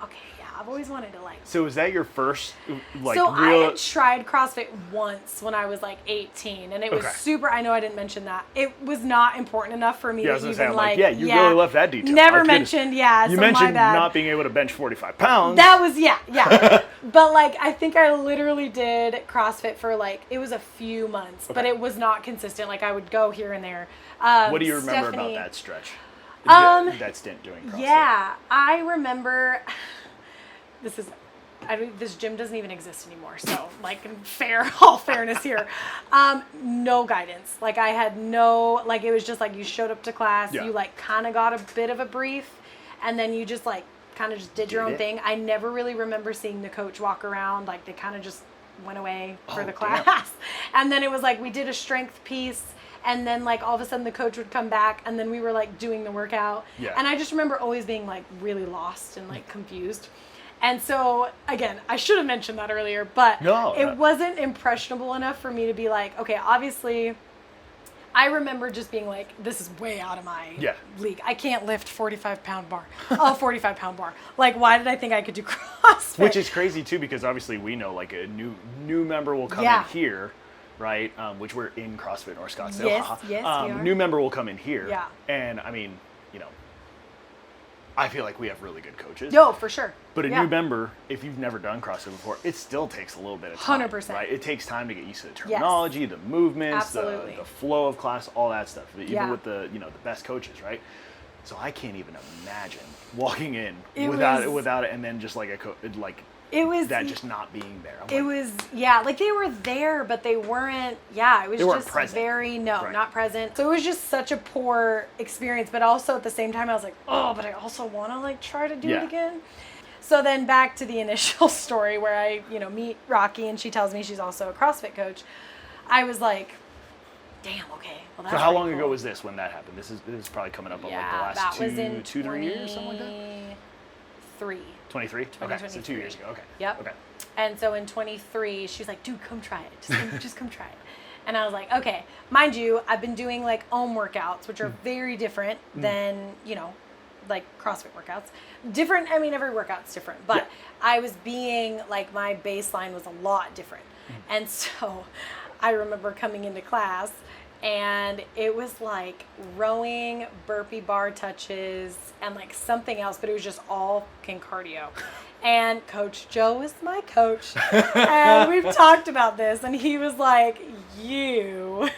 okay, yeah, I've always wanted to like. So was that your first like so real? I had tried CrossFit once when I was like 18, and it was super. I know I didn't mention that. It was not important enough for me to even say, like. You really left that detail. Never mentioned, yeah. You so mentioned my bad. not being able to bench 45 pounds. That was yeah. But like I think I literally did CrossFit for like it was a few months, but it was not consistent. Like I would go here and there. What do you remember about that stretch? That stint doing CrossFit? Yeah, I remember. This gym doesn't even exist anymore. So like all fairness here, no guidance. Like I had no, like it was just like you showed up to class, you like kind of got a bit of a brief, and then you just like kind of just did your own thing. I never really remember seeing the coach walk around. Like they kind of just went away for the class. And then it was like we did a strength piece. And then like all of a sudden the coach would come back, and then we were like doing the workout. Yeah. And I just remember always being like really lost and like confused. And so again, I should have mentioned that earlier, but it wasn't impressionable enough for me to be like, okay, obviously I remember just being like, this is way out of my league. I can't lift 45-pound bar. 45-pound bar. Like, why did I think I could do CrossFit? Which is crazy too, because obviously we know like a new member will come in here. Right, which we're in CrossFit North Scottsdale. Yes, we are. New member will come in here, and I mean, I feel like we have really good coaches. No, for sure. But a new member, if you've never done CrossFit before, it still takes a little bit of time. 100%. Right, it takes time to get used to the terminology, the movements, the flow of class, all that stuff. Even with the the best coaches, right? So I can't even imagine walking in without it, and then just like it was that just not being there. Like they were there, but they weren't. Yeah, it was just present. Not present. So it was just such a poor experience. But also at the same time, I was like, oh, but I also want to like try to do it again. So then back to the initial story where I, meet Rocky, and she tells me she's also a CrossFit coach. I was like, damn, okay. Well, that's so how long ago was this when that happened? This is probably coming up on like the last that was in 2-3 years, something like that. 23? Okay, so 2 years ago. Okay. Yep. Okay. And so in 23, she was like, dude, come try it. Just come try it. And I was like, okay, mind you, I've been doing like OM workouts, which are very different than, you know, like CrossFit workouts. Different, I mean, every workout's different, but I was being like, my baseline was a lot different. And so I remember coming into class and it was like rowing, burpee bar touches, and like something else, but it was just all fucking cardio. And Coach Joe was my coach, and we've talked about this, and he was like, you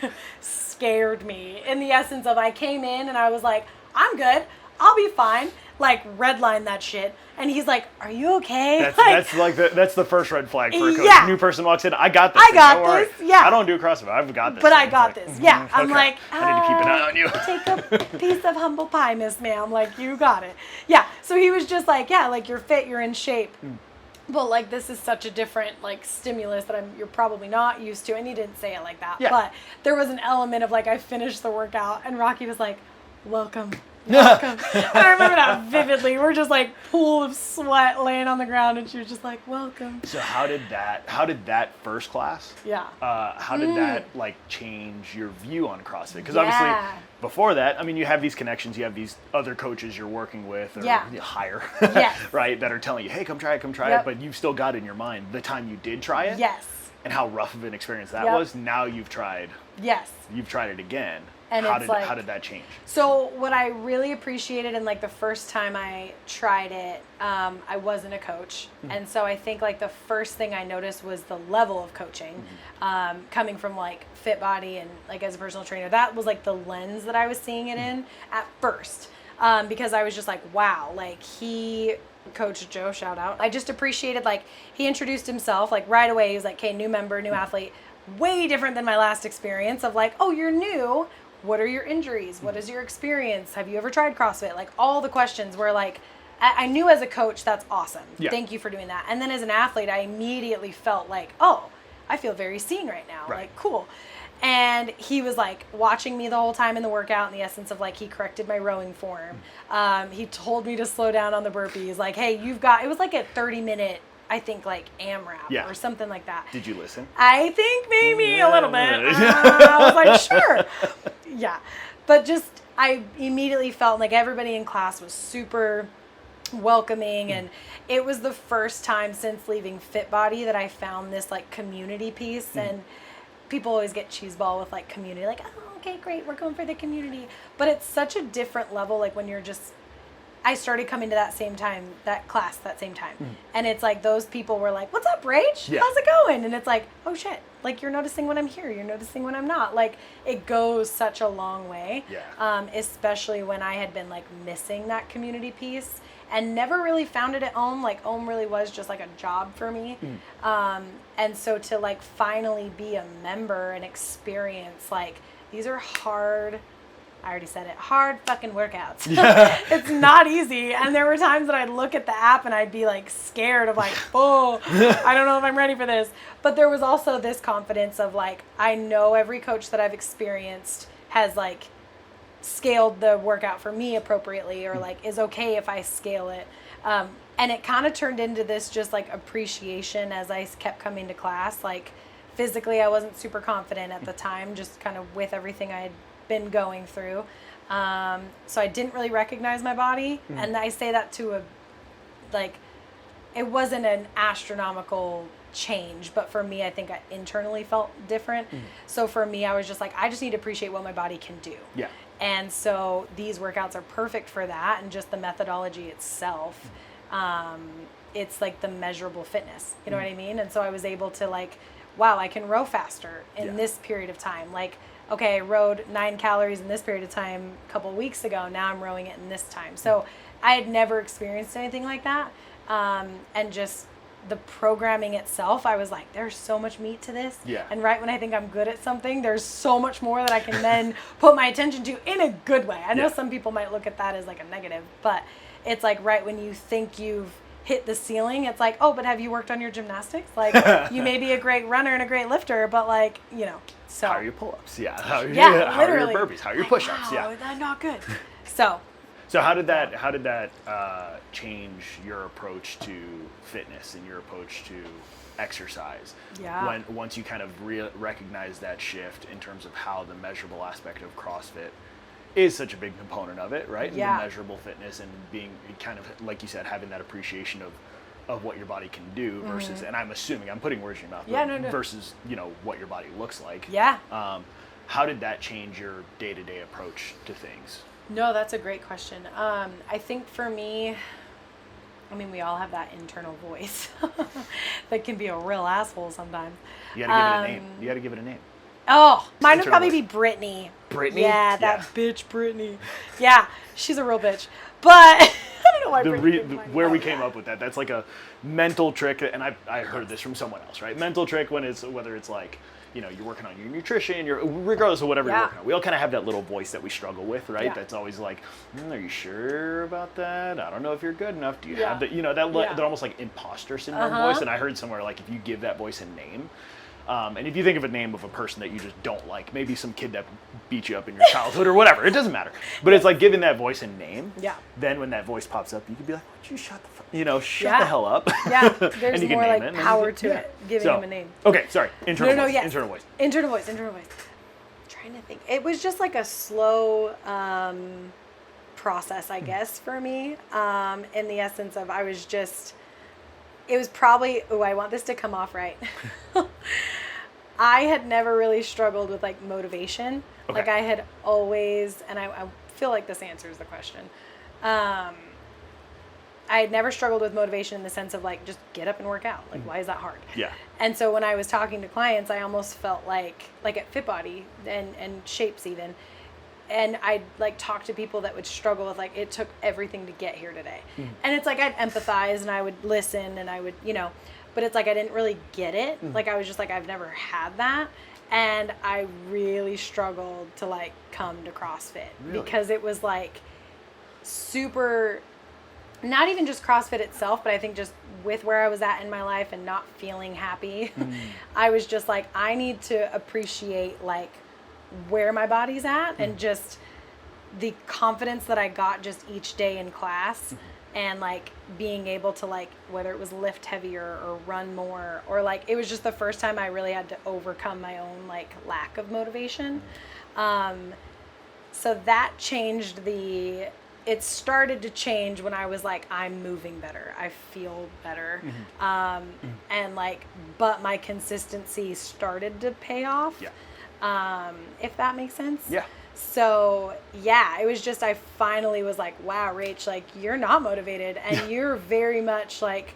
scared me, in the essence of I came in and I was like, I'm good, I'll be fine, like redline that shit. And he's like, are you okay? That's the first red flag for a coach. Yeah. New person walks in, I got this. I got this. Yeah. I don't do CrossFit. I've got this. But I got this. Yeah. I'm like, I need to keep an eye on you. Take a piece of humble pie, Miss Ma'am. Like, you got it. Yeah. So he was just like, yeah, like you're fit, you're in shape. But like, this is such a different like stimulus that you're probably not used to. And he didn't say it like that. Yeah. But there was an element of like, I finished the workout and Rocky was like, welcome. Welcome. And I remember that vividly. We're just like pool of sweat laying on the ground, and she was just like, welcome. So how did that first class? Yeah. How did that like change your view on CrossFit? Because obviously before that, I mean, you have these connections, you have these other coaches you're working with or you hire, right? That are telling you, hey, come try it. But you've still got in your mind the time you did try it. Yes. And how rough of an experience that was. Now you've tried. Yes. You've tried it again. And how how did that change? So what I really appreciated, and like the first time I tried it, I wasn't a coach. And so I think like the first thing I noticed was the level of coaching, coming from like Fit Body and like as a personal trainer. That was like the lens that I was seeing it in at first, because I was just like, wow, like Coach Joe, shout out. I just appreciated like he introduced himself like right away. He was like, okay, new member, new athlete. Way different than my last experience of like, oh, you're new. What are your injuries? What is your experience? Have you ever tried CrossFit? Like all the questions were like, I knew as a coach, that's awesome. Yeah. Thank you for doing that. And then as an athlete, I immediately felt like, oh, I feel very seen right now. Right. Like, cool. And he was like watching me the whole time in the workout, in the essence of like, he corrected my rowing form. He told me to slow down on the burpees. Like, hey, it was like a 30-minute, I think like AMRAP or something like that. Did you listen? I think maybe a little bit. I was like, sure. Yeah. But just, I immediately felt like everybody in class was super welcoming. And it was the first time since leaving Fit Body that I found this like community piece. And people always get cheeseball with like community, like, oh, okay, great, we're going for the community. But it's such a different level, like when you're just, I started coming to that same time. And it's like those people were like, what's up, Rach? Yeah. How's it going? And it's like, oh shit, like you're noticing when I'm here, you're noticing when I'm not. Like it goes such a long way. Yeah. Especially when I had been like missing that community piece and never really found it at OM. Like OM really was just like a job for me. And so to like finally be a member and experience like these are hard, I already said it, hard fucking workouts. It's not easy. And there were times that I'd look at the app and I'd be like scared of like, oh, I don't know if I'm ready for this. But there was also this confidence of like, I know every coach that I've experienced has like scaled the workout for me appropriately or like is okay if I scale it. And it kind of turned into this just like appreciation as I kept coming to class. Like physically, I wasn't super confident at the time, just kind of with everything I had been going through. So I didn't really recognize my body. And I say that to it wasn't an astronomical change, but for me, I think I internally felt different. So for me, I was just like, I just need to appreciate what my body can do. Yeah. And so these workouts are perfect for that. And just the methodology itself, it's like the measurable fitness, you know what I mean? And so I was able to like, wow, I can row faster in this period of time. Like, okay, I rowed 9 calories in this period of time a couple of weeks ago. Now I'm rowing it in this time. So I had never experienced anything like that. And just the programming itself, I was like, there's so much meat to this. Yeah. And right when I think I'm good at something, there's so much more that I can then put my attention to in a good way. I know some people might look at that as like a negative, but it's like right when you think you've hit the ceiling, it's like, oh, but have you worked on your gymnastics? Like you may be a great runner and a great lifter, but like, you know, so. How are your pull-ups? Yeah. How are literally. your burpees? How are your push-ups? Wow, I'm not good. So how did that change your approach to fitness and your approach to exercise. Yeah. Once you kind of recognize that shift in terms of how the measurable aspect of CrossFit is such a big component of it, right? Yeah. The measurable fitness and being kind of, like you said, having that appreciation of what your body can do versus, and I'm assuming, I'm putting words in your mouth, no. versus, you know, what your body looks like. Yeah. How did that change your day-to-day approach to things? No, that's a great question. I think for me, I mean, we all have that internal voice that can be a real asshole sometimes. You gotta give it a name. You gotta give it a name. Oh, mine would probably be Brittany. Brittany? Yeah, that bitch Brittany. Yeah, she's a real bitch. But I don't know why where we came up with that. That's like a mental trick, and I heard this from someone else, right? Mental trick whether it's like, you know, you're working on your nutrition, regardless of whatever you're working on. We all kind of have that little voice that we struggle with, right? Yeah. That's always like, are you sure about that? I don't know if you're good enough. Do you have that? You know, that almost like imposter syndrome voice. And I heard somewhere like if you give that voice a name, and if you think of a name of a person that you just don't like, maybe some kid that beat you up in your childhood or whatever, it doesn't matter. But it's like giving that voice a name. Yeah. Then when that voice pops up, you can be like, why don't you shut the hell up. Yeah, there's and you can more name like it, power to it, giving him a name. Okay, sorry. Internal voice. Yes. Internal voice. Internal voice. Trying to think. It was just like a slow process, I guess, for me. In the essence of it was probably, I want this to come off right. I had never really struggled with like motivation. Okay. Like I had always, and I feel like this answers the question. I had never struggled with motivation in the sense of like, just get up and work out. Like, why is that hard? Yeah. And so when I was talking to clients, I almost felt like at FitBody and Shapes even, and I'd like talk to people that would struggle with like, it took everything to get here today. And it's like, I'd empathize and I would listen and I would, you know, but it's like, I didn't really get it. Like, I was just like, I've never had that. And I really struggled to like come to CrossFit because it was like super, not even just CrossFit itself, but I think just with where I was at in my life and not feeling happy, I was just like, I need to appreciate like where my body's at and just the confidence that I got just each day in class and like being able to like, whether it was lift heavier or run more, or like, it was just the first time I really had to overcome my own like lack of motivation. So that changed it started to change when I was like, I'm moving better. I feel better. And like, but my consistency started to pay off. Yeah. If that makes sense. Yeah. So yeah, it was just, I finally was like, wow, Rach, like you're not motivated and you're very much like,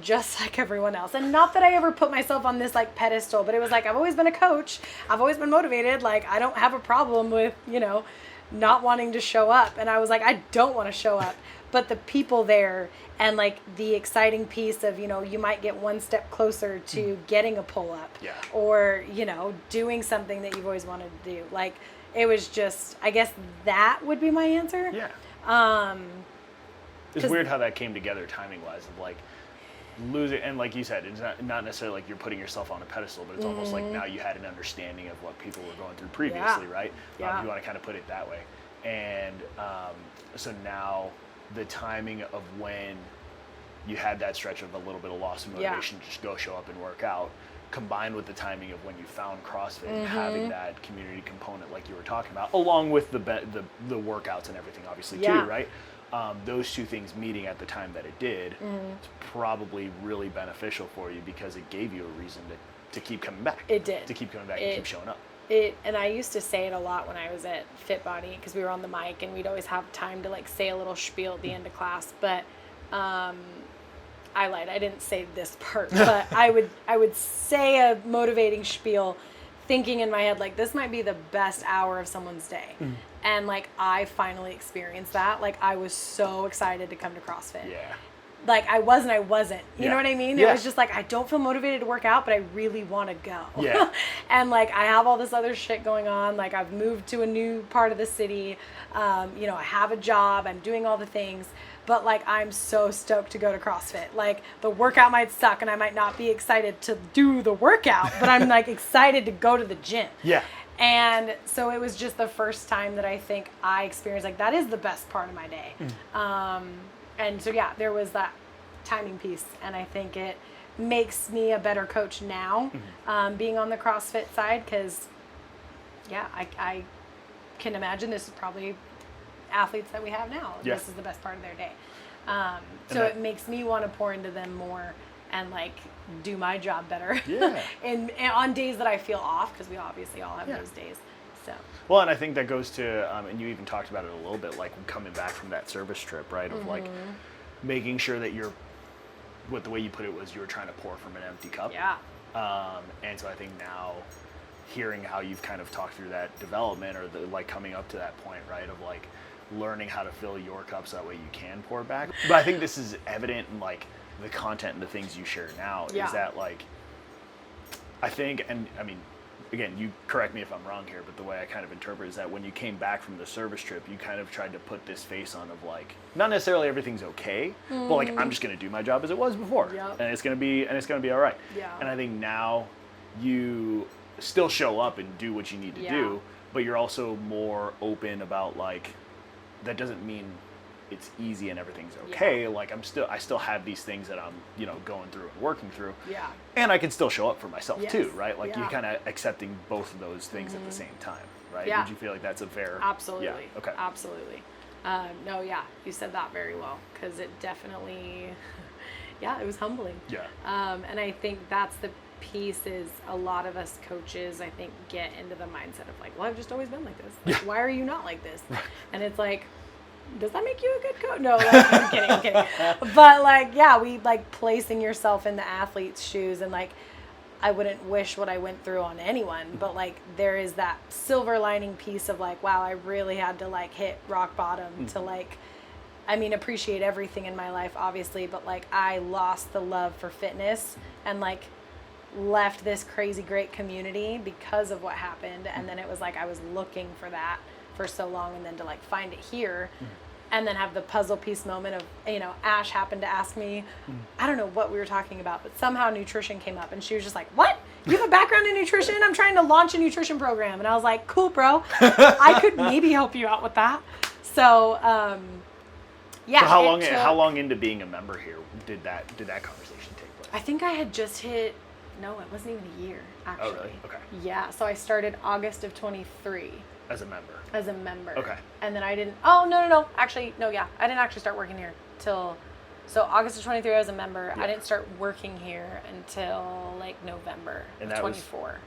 just like everyone else. And not that I ever put myself on this like pedestal, but it was like, I've always been a coach. I've always been motivated. Like, I don't have a problem with, you know, not wanting to show up. And I was like, I don't want to show up, but the people there and like the exciting piece of, you know, you might get one step closer to getting a pull up or, you know, doing something that you've always wanted to do. Like, it was just, I guess that would be my answer. Yeah. It's weird how that came together timing wise of like losing, and like you said, it's not necessarily like you're putting yourself on a pedestal, but it's almost like now you had an understanding of what people were going through previously, right? Yeah. You want to kind of put it that way. And so now the timing of when you had that stretch of a little bit of loss of motivation to just go show up and work out, combined with the timing of when you found CrossFit and having that community component like you were talking about, along with the workouts and everything obviously too, right? Those two things meeting at the time that it did is probably really beneficial for you because it gave you a reason to keep coming back. It did. To keep coming back and keep showing up. And I used to say it a lot when I was at FitBody because we were on the mic and we'd always have time to like say a little spiel at the end of class. But I lied. I didn't say this part, but I would say a motivating spiel thinking in my head, like, this might be the best hour of someone's day. And like, I finally experienced that. Like, I was so excited to come to CrossFit. Yeah. Like, I wasn't. You know what I mean? It was just like, I don't feel motivated to work out, but I really want to go. Yeah. And like, I have all this other shit going on. Like, I've moved to a new part of the city. You know, I have a job. I'm doing all the things. But like, I'm so stoked to go to CrossFit. Like, the workout might suck and I might not be excited to do the workout, but I'm like excited to go to the gym. Yeah. And so it was just the first time that I think I experienced like, that is the best part of my day. And so, yeah, there was that timing piece. And I think it makes me a better coach now, being on the CrossFit side, because I can imagine this is probably athletes that we have now. Yeah. This is the best part of their day. So it makes me want to pour into them more and like do my job better. Yeah. and on days that I feel off, because we obviously all have those days. So. Well, and I think that goes to, and you even talked about it a little bit, like coming back from that service trip, right? Of like making sure that you're, what the way you put it was, you were trying to pour from an empty cup. Yeah. And so I think now, hearing how you've kind of talked through that development, or the like coming up to that point, right, of like learning how to fill your cup so that way you can pour back. But I think this is evident in like the content and the things you share now. Is that like, I think, and I mean, again, you correct me if I'm wrong here, but the way I kind of interpret is that when you came back from the service trip, you kind of tried to put this face on of like, not necessarily everything's okay, but like, I'm just going to do my job as it was before, and it's going to be all right. Yeah. And I think now you still show up and do what you need to do, but you're also more open about like, that doesn't mean it's easy and everything's okay. Yeah. Like I still have these things that I'm, going through and working through. Yeah. And I can still show up for myself too, right? Like you Yeah. kind of accepting both of those things at the same time, right? Yeah. Would you feel like that's a fair? Absolutely. Yeah. Okay. Absolutely. No, yeah, you said that very well, because it definitely, it was humbling. Yeah. And I think that's the piece, is a lot of us coaches, I think, get into the mindset of like, well, I've just always been like this. Like, why are you not like this? And it's like, does that make you a good coach? No, like, I'm kidding. But like, we like placing yourself in the athlete's shoes, and like, I wouldn't wish what I went through on anyone, but like, there is that silver lining piece of like, wow, I really had to like hit rock bottom to like, I mean, appreciate everything in my life, obviously, but like, I lost the love for fitness and like left this crazy great community because of what happened. And then it was like, I was looking for that for so long, and then to like find it here, and then have the puzzle piece moment of, Ash happened to ask me, I don't know what we were talking about, but somehow nutrition came up, and she was just like, what? You have a background in nutrition? I'm trying to launch a nutrition program. And I was like, cool, bro. I could maybe help you out with that. So, So how long into being a member here did that conversation take place? I think I had just hit, no, it wasn't even a year, actually. Oh, really? Okay. Yeah, so I started August of 23. As a member. Okay. And then I didn't, no. Actually, no, I didn't actually start working here so August of 23 I was a member. I didn't start working here until like November of 24.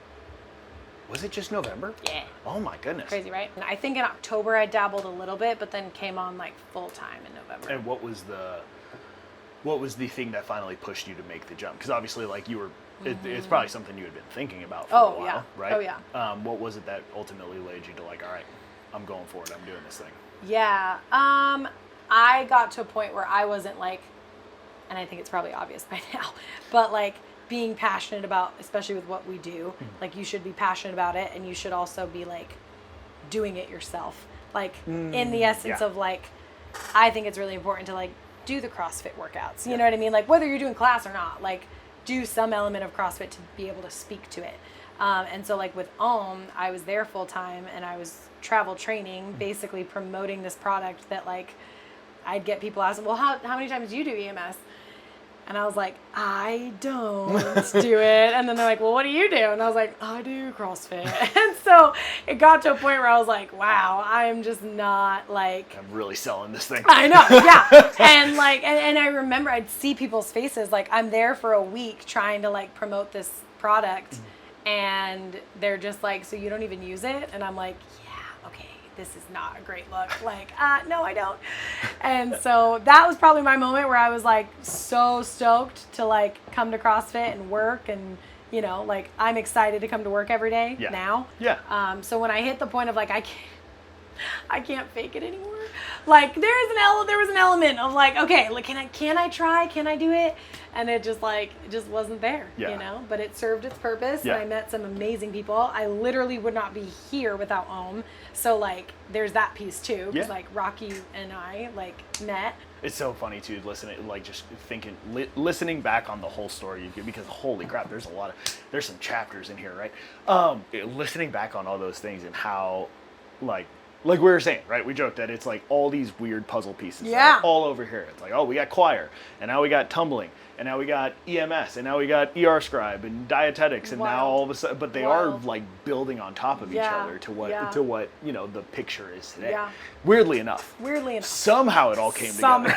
Was it just November? Yeah. Oh my goodness. Crazy, right? And I think in October I dabbled a little bit, but then came on like full time in November. And what was the thing that finally pushed you to make the jump? Because obviously, like, you were, it's probably something you had been thinking about for a while, right? Oh, yeah. What was it that ultimately led you to like, all right, I'm going for it, I'm doing this thing? Yeah. I got to a point where I wasn't like, and I think it's probably obvious by now, but like being passionate about, especially with what we do, like you should be passionate about it, and you should also be like doing it yourself. Like in the essence of like, I think it's really important to like do the CrossFit workouts. You know what I mean? Like whether you're doing class or not, like do some element of CrossFit to be able to speak to it. And so like with I was there full time, and I was travel training, basically promoting this product that like I'd get people asking, well, how many times do you do EMS? And I was like, I don't do it. And then they're like, well, what do you do? And I was like, I do CrossFit. And so it got to a point where I was like, wow, I'm just not like, I'm really selling this thing. I know, yeah. And like, and I remember I'd see people's faces, like I'm there for a week trying to like promote this product, and they're just like, so you don't even use it? And I'm like, yeah, okay, this is not a great look. Like, no, I don't. And so that was probably my moment where I was like so stoked to like come to CrossFit and work, and like I'm excited to come to work every day now. Yeah. So when I hit the point of like, I can't fake it anymore. Like there was an element of like, okay, like can I try? Can I do it? And it just wasn't there, but it served its purpose. And I met some amazing people. I literally would not be here without Om. So like there's that piece too, because like Rocky and I like met. It's so funny too, listening back on the whole story, because holy crap, there's some chapters in here, right? Listening back on all those things and how like we were saying, right? We joked that it's like all these weird puzzle pieces all over here. It's like, oh, we got choir, and now we got tumbling, and now we got EMS, and now we got ER Scribe and dietetics, and now all of a sudden, but they are like building on top of each other to what you know the picture is today. Yeah. Weirdly enough, somehow it all came together.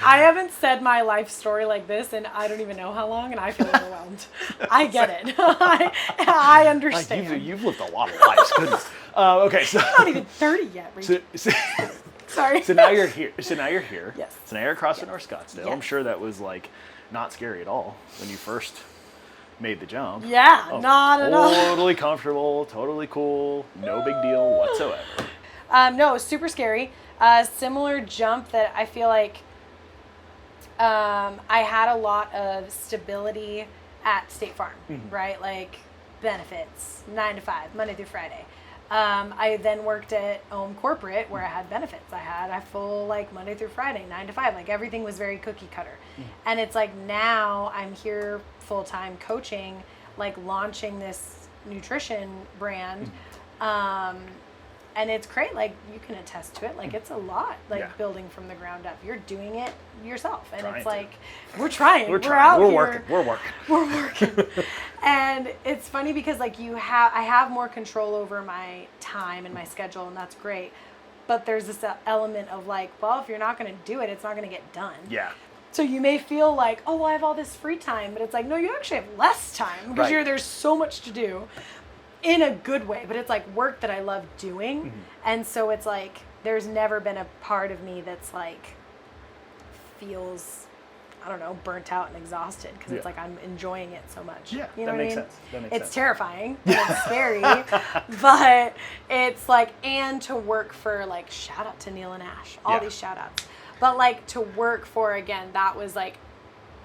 I haven't said my life story like this, and I don't even know how long, and I feel overwhelmed. I get it. I understand. You've lived a lot of lives. Goodness. Okay, so I'm not even 30 yet, Rachel. Sorry. So now you're here. Yes. So now you're at CrossFit North Scottsdale. Yes. I'm sure that was like not scary at all when you first made the jump. Yeah, not at all. Totally comfortable, totally cool, no big deal whatsoever. No, it was super scary. Similar jump that I feel like I had a lot of stability at State Farm, right? Like benefits, 9 to 5, Monday through Friday. I then worked at Ohm Corporate where I had benefits. I had a full like Monday through Friday, 9 to 5. Like everything was very cookie cutter. And it's like now I'm here full time coaching, like launching this nutrition brand. And it's great. Like you can attest to it. Like it's a lot. Like building from the ground up. You're doing it yourself, and it's like we're trying. We're out here. We're working. And it's funny because like I have more control over my time and my schedule, and that's great. But there's this element of like, well, if you're not going to do it, it's not going to get done. Yeah. So you may feel like, oh, well, I have all this free time, but it's like, no, you actually have less time because there's so much to do. In a good way, but it's like work that I love doing. And so it's like there's never been a part of me that's like feels, I don't know, burnt out and exhausted because it's like I'm enjoying it so much. Yeah, you know what I mean? Sense. That makes it's sense. terrifying and it's scary, but it's like, and to work for like, shout out to Neil and Ash, all these shout outs, but like to work for, again, that was like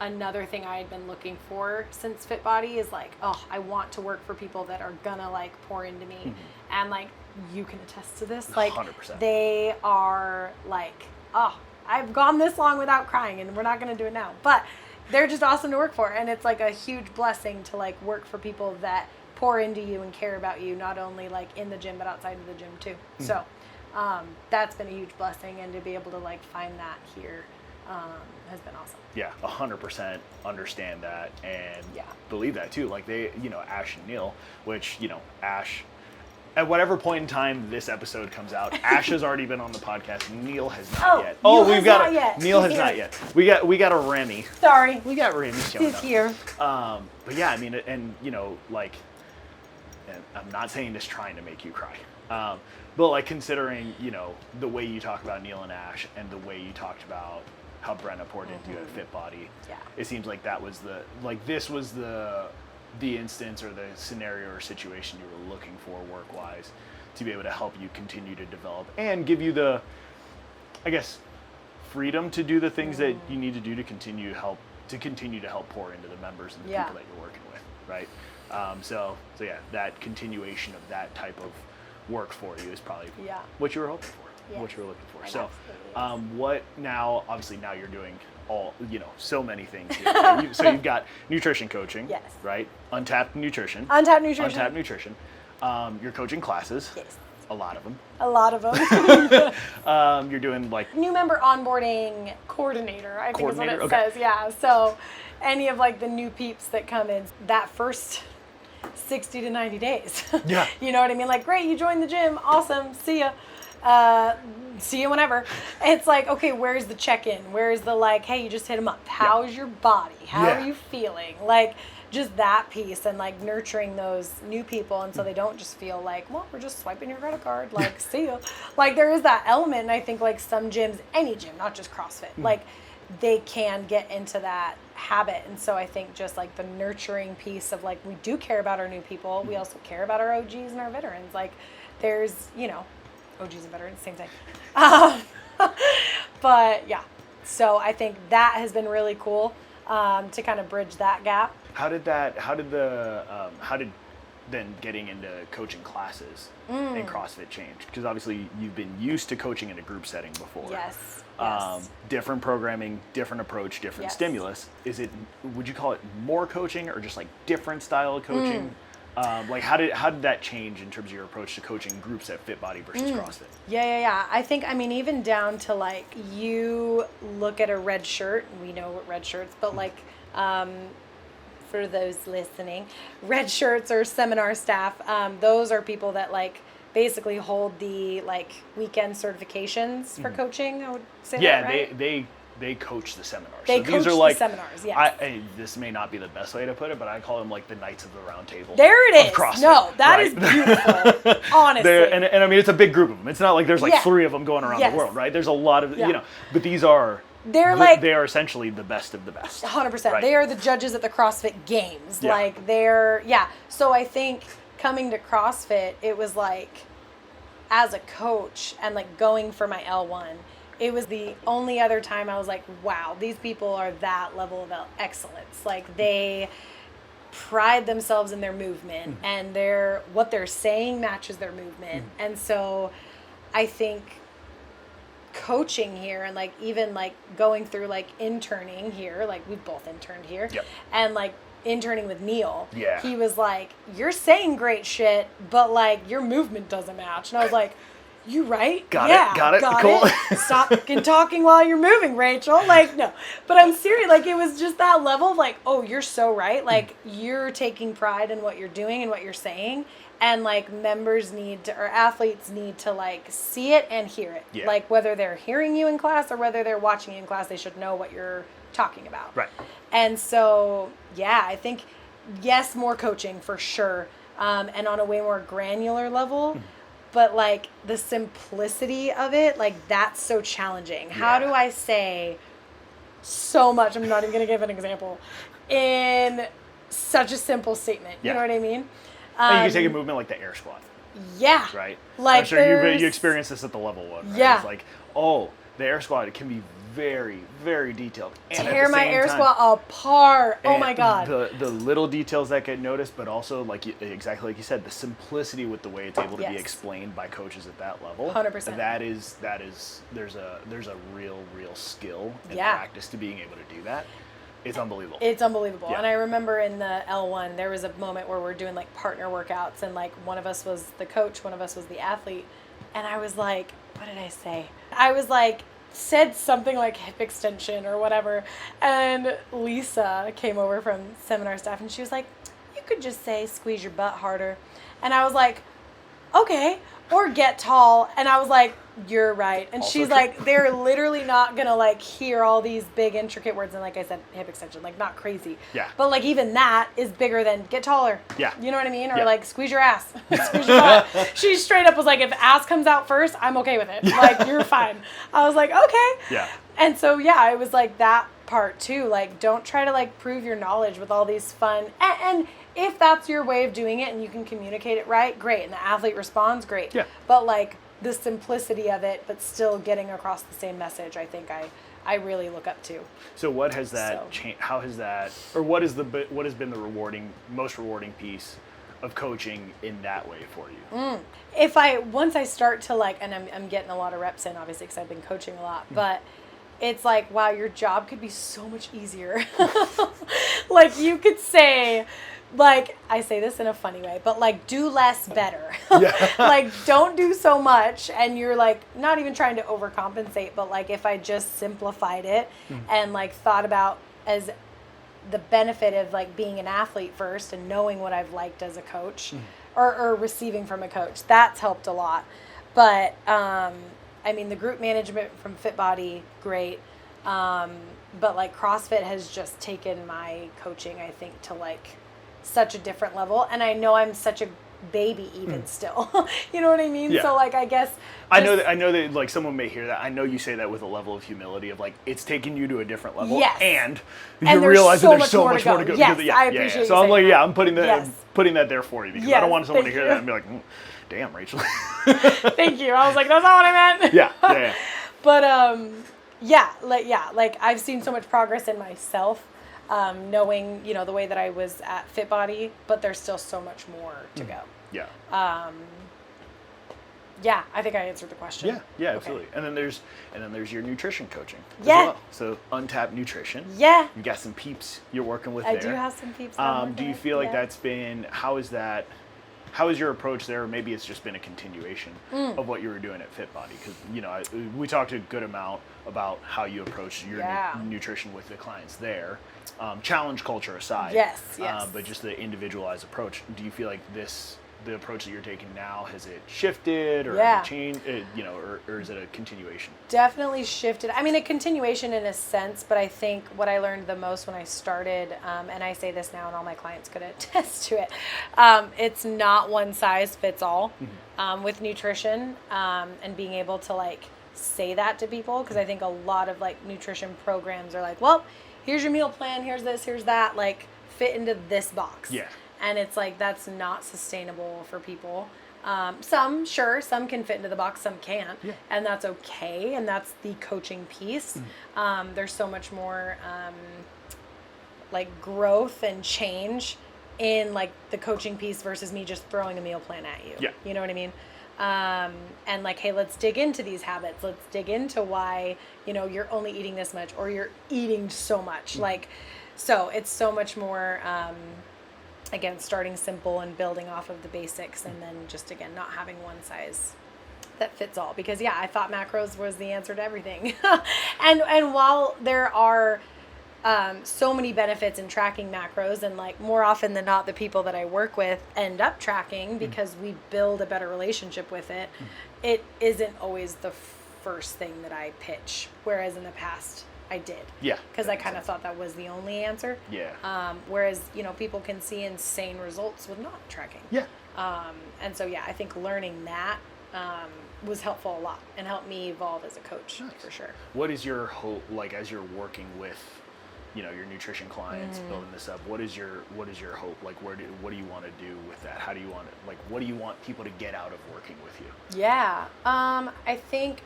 another thing I had been looking for since Fit Body is like, oh, I want to work for people that are gonna like pour into me. And like, you can attest to this. Like 100%. They are like, oh, I've gone this long without crying and we're not gonna do it now. But they're just awesome to work for. And it's like a huge blessing to like work for people that pour into you and care about you, not only like in the gym, but outside of the gym too. So that's been a huge blessing, and to be able to like find that here has been awesome. Yeah, 100% understand that and believe that too. Like they, you know, Ash and Neil, which, you know, Ash, at whatever point in time this episode comes out, Ash has already been on the podcast. Neil has not yet. Neil has not yet. We got a Remy. Sorry. We got Remy showing up. He's here. But yeah, I mean, and you know, like, and I'm not saying this trying to make you cry. But like considering, you know, the way you talk about Neil and Ash and the way you talked about how Brenna poured into you at Fit Body, it seems like that was this was the instance or the scenario or situation you were looking for work-wise to be able to help you continue to develop and give you the, I guess, freedom to do the things that you need to do to continue to help pour into the members and the people that you're working with, right? So yeah, that continuation of that type of work for you is probably what you were hoping for. What you were looking for. So, what now? Obviously, now you're doing all, you know, so many things here. So you've got nutrition coaching, right? Untapped Nutrition. You're coaching classes. Yes. A lot of them. You're doing like new member onboarding coordinator, I think is what it says. Yeah. So any of like the new peeps that come in that first 60 to 90 days. Yeah. You know what I mean? Like, great, you joined the gym. Awesome. See ya. See you whenever. It's like, okay, where's the check-in? Where's the like, hey, you just hit them up. How's your body? How are you feeling? Like, just that piece and like nurturing those new people, and so they don't just feel like, well, we're just swiping your credit card. Like, see you. Like, there is that element, and I think like some gyms, any gym, not just CrossFit, like they can get into that habit. And so I think just like the nurturing piece of like, we do care about our new people. We also care about our OGs and our veterans. Like, there's, you know, OGs and veterans, same thing. But yeah, so I think that has been really cool to kind of bridge that gap. How did then getting into coaching classes in CrossFit change? Because obviously you've been used to coaching in a group setting before. Yes. Different programming, different approach, different stimulus. Would you call it more coaching or just like different style of coaching? Like how did that change in terms of your approach to coaching groups at Fit Body versus CrossFit? Yeah. I think, I mean, even down to like, you look at a red shirt, and we know what red shirts, but like, for those listening, red shirts or seminar staff, those are people that like basically hold the like weekend certifications for coaching, I would say. Yeah, that, right? They coach the seminars. They so coach these are like, the seminars, yes. This may not be the best way to put it, but I call them like the Knights of the Round Table. There it is. CrossFit, no, that right? is beautiful. Honestly. And I mean, it's a big group of them. It's not like there's like 3 of them going around the world, right? There's a lot of, but these are... they are essentially the best of the best. 100%. Right? They are the judges at the CrossFit Games. Yeah. Like So I think coming to CrossFit, it was like, as a coach and like going for my L1, it was the only other time I was like, wow, these people are that level of excellence. Like they pride themselves in their movement and what they're saying matches their movement. And so I think coaching here and like even like going through like interning here, like we've both interned here, and like interning with Neil, he was like, you're saying great shit, but like your movement doesn't match. And I was like, you right? Got it. Cool. Stop fucking talking while you're moving, Rachel. Like, no. But I'm serious. Like, it was just that level of like, oh, you're so right. Like, you're taking pride in what you're doing and what you're saying. And like members or athletes need to like see it and hear it. Yeah. Like whether they're hearing you in class or whether they're watching you in class, they should know what you're talking about. Right. And so, I think, yes, more coaching for sure. And on a way more granular level. But like the simplicity of it, like that's so challenging. How do I say so much? I'm not even going to give an example in such a simple statement. You know what I mean? And you can take a movement like the air squat. Yeah. Right? Like I'm sure you experienced this at the level 1. Right? Yeah. It's like, the air squat, it can be very, very detailed. And tear my air squat apart. Oh my God. The little details that get noticed, but also like exactly like you said, the simplicity with the way it's able to be explained by coaches at that level. 100%. There's a real skill and practice to being able to do that. It's unbelievable. It's unbelievable. Yeah. And I remember in the L1, there was a moment where we're doing like partner workouts and like one of us was the coach, one of us was the athlete. And I was like, what did I say? I was like, said something like hip extension or whatever. And Lisa came over from seminar staff and she was like, you could just say squeeze your butt harder. And I was like, okay, or get tall. And I was like, you're right. And Also she's true. like, they're literally not going to like hear all these big intricate words. And like I said, hip extension, like not crazy. Yeah. But like even that is bigger than get taller. Yeah. You know what I mean? Or Yeah. like squeeze your ass. Squeeze your butt. She straight up was like, if ass comes out first, I'm okay with it. Like you're fine. I was like, okay. Yeah. And so, it was like that part too. Like, don't try to like prove your knowledge with all these fun. And if that's your way of doing it and you can communicate it right, great. And the athlete responds, great. Yeah. But like the simplicity of it, but still getting across the same message, I think I really look up to. So what has that changed? How has that, or what has been the most rewarding piece of coaching in that way for you? Once I start to like, and I'm getting a lot of reps in, obviously, because I've been coaching a lot, but it's like, wow, your job could be so much easier. Like you could say, like, I say this in a funny way, but like do less better. Like don't do so much, and you're like not even trying to overcompensate, but like if I just simplified it and like thought about as the benefit of like being an athlete first and knowing what I've liked as a coach or receiving from a coach, that's helped a lot. But I mean, the group management from Fit Body, great. But like CrossFit has just taken my coaching, I think, to like such a different level. And I know I'm such a baby even still. You know what I mean? Yeah. So like, I guess I know that like someone may hear that. I know you say that with a level of humility of like it's taking you to a different level. Yes. And you there's realize so that there's much so more much to more go. to go. Yes, Yeah. I appreciate you So I'm like, saying that. I'm putting that there for you because I don't want someone to hear that and be like, damn, Rachel. Thank you. I was like, that's not what I meant. Yeah. But like I've seen so much progress in myself, knowing, the way that I was at Fit Body, but there's still so much more to go. Yeah. Yeah, I think I answered the question. Yeah, absolutely. And then there's your nutrition coaching as Yeah. well. So Untapped Nutrition. Yeah. You got some peeps you're working with I there. do have some peeps. Do you feel like that's been, how is your approach there? Or maybe it's just been a continuation of what you were doing at FitBody, because we talked a good amount about how you approach your nutrition with the clients there. Challenge culture aside. Yes. But just the individualized approach. Do you feel like the approach that you're taking now, has it shifted or has it changed, or is it a continuation? Definitely shifted. I mean, a continuation in a sense, but I think what I learned the most when I started, and I say this now and all my clients could attest to it, it's not one size fits all with nutrition, and being able to like say that to people, because I think a lot of like nutrition programs are like, well, here's your meal plan, here's this, here's that, like fit into this box. Yeah. And it's like, that's not sustainable for people. Some can fit into the box, some can't. Yeah. And that's okay. And that's the coaching piece. There's so much more like growth and change in like the coaching piece versus me just throwing a meal plan at you. Yeah. You know what I mean? And like, hey, let's dig into these habits. Let's dig into why, you're only eating this much or you're eating so much. Like, so it's so much more, again, starting simple and building off of the basics, and then just, again, not having one size that fits all. Because, I thought macros was the answer to everything. and while there are so many benefits in tracking macros, and like more often than not, the people that I work with end up tracking because we build a better relationship with it, it isn't always the first thing that I pitch, whereas in the past I did. Yeah. Because I kind of thought that was the only answer. Yeah. Whereas, people can see insane results with not tracking. Yeah. And so, I think learning that was helpful a lot and helped me evolve as a coach. Nice. For sure. What is your hope, like, as you're working with, your nutrition clients, building this up? What is your hope? Like, what do you want to do with that? How do you want it? Like, what do you want people to get out of working with you? Yeah. I think,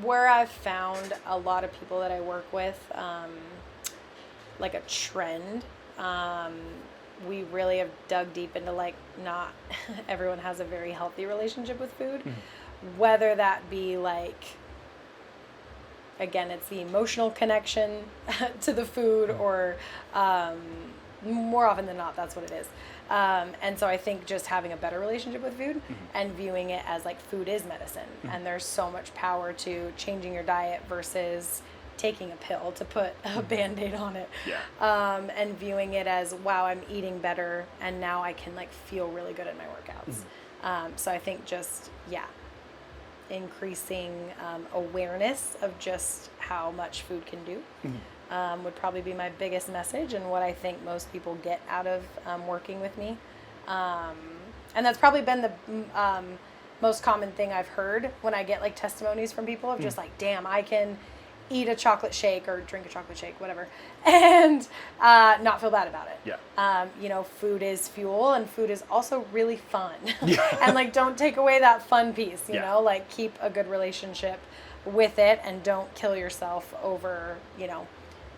where I've found a lot of people that I work with, like a trend, we really have dug deep into like not everyone has a very healthy relationship with food, whether that be like, again, it's the emotional connection to the food, or more often than not, that's what it is. And so I think just having a better relationship with food and viewing it as like food is medicine, and there's so much power to changing your diet versus taking a pill to put a Band-Aid on it. Yeah. And viewing it as, wow, I'm eating better and now I can like feel really good in my workouts. So I think just, increasing awareness of just how much food can do would probably be my biggest message, and what I think most people get out of working with me. And that's probably been the most common thing I've heard when I get like testimonies from people of just like, damn, I can eat a chocolate shake or drink a chocolate shake, whatever, and not feel bad about it. Yeah. Food is fuel, and food is also really fun. And like, don't take away that fun piece, you know, like keep a good relationship with it, and don't kill yourself over,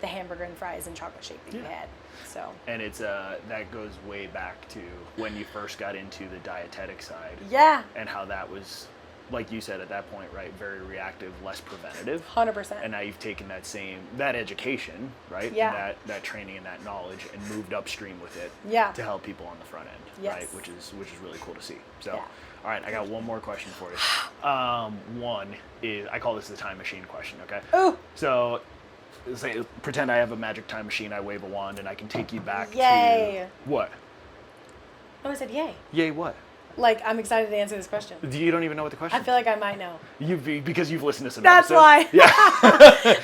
the hamburger and fries and chocolate shake that you had. So. And it's that goes way back to when you first got into the dietetic side. Yeah. And how that was, like you said at that point, right, very reactive, less preventative. 100%. And now you've taken that education, right? Yeah. And that training and that knowledge, and moved upstream with it. Yeah. To help people on the front end, right? Which is really cool to see. So, all right, I got one more question for you. One is, I call this the time machine question. Okay. Ooh. So, pretend I have a magic time machine. I wave a wand and I can take you back Yay. to what? Oh, I said yay. Yay what? Like, I'm excited to answer this question. You don't even know what the question is? I feel like I might know. Because you've listened to some That's episodes. why. Yeah.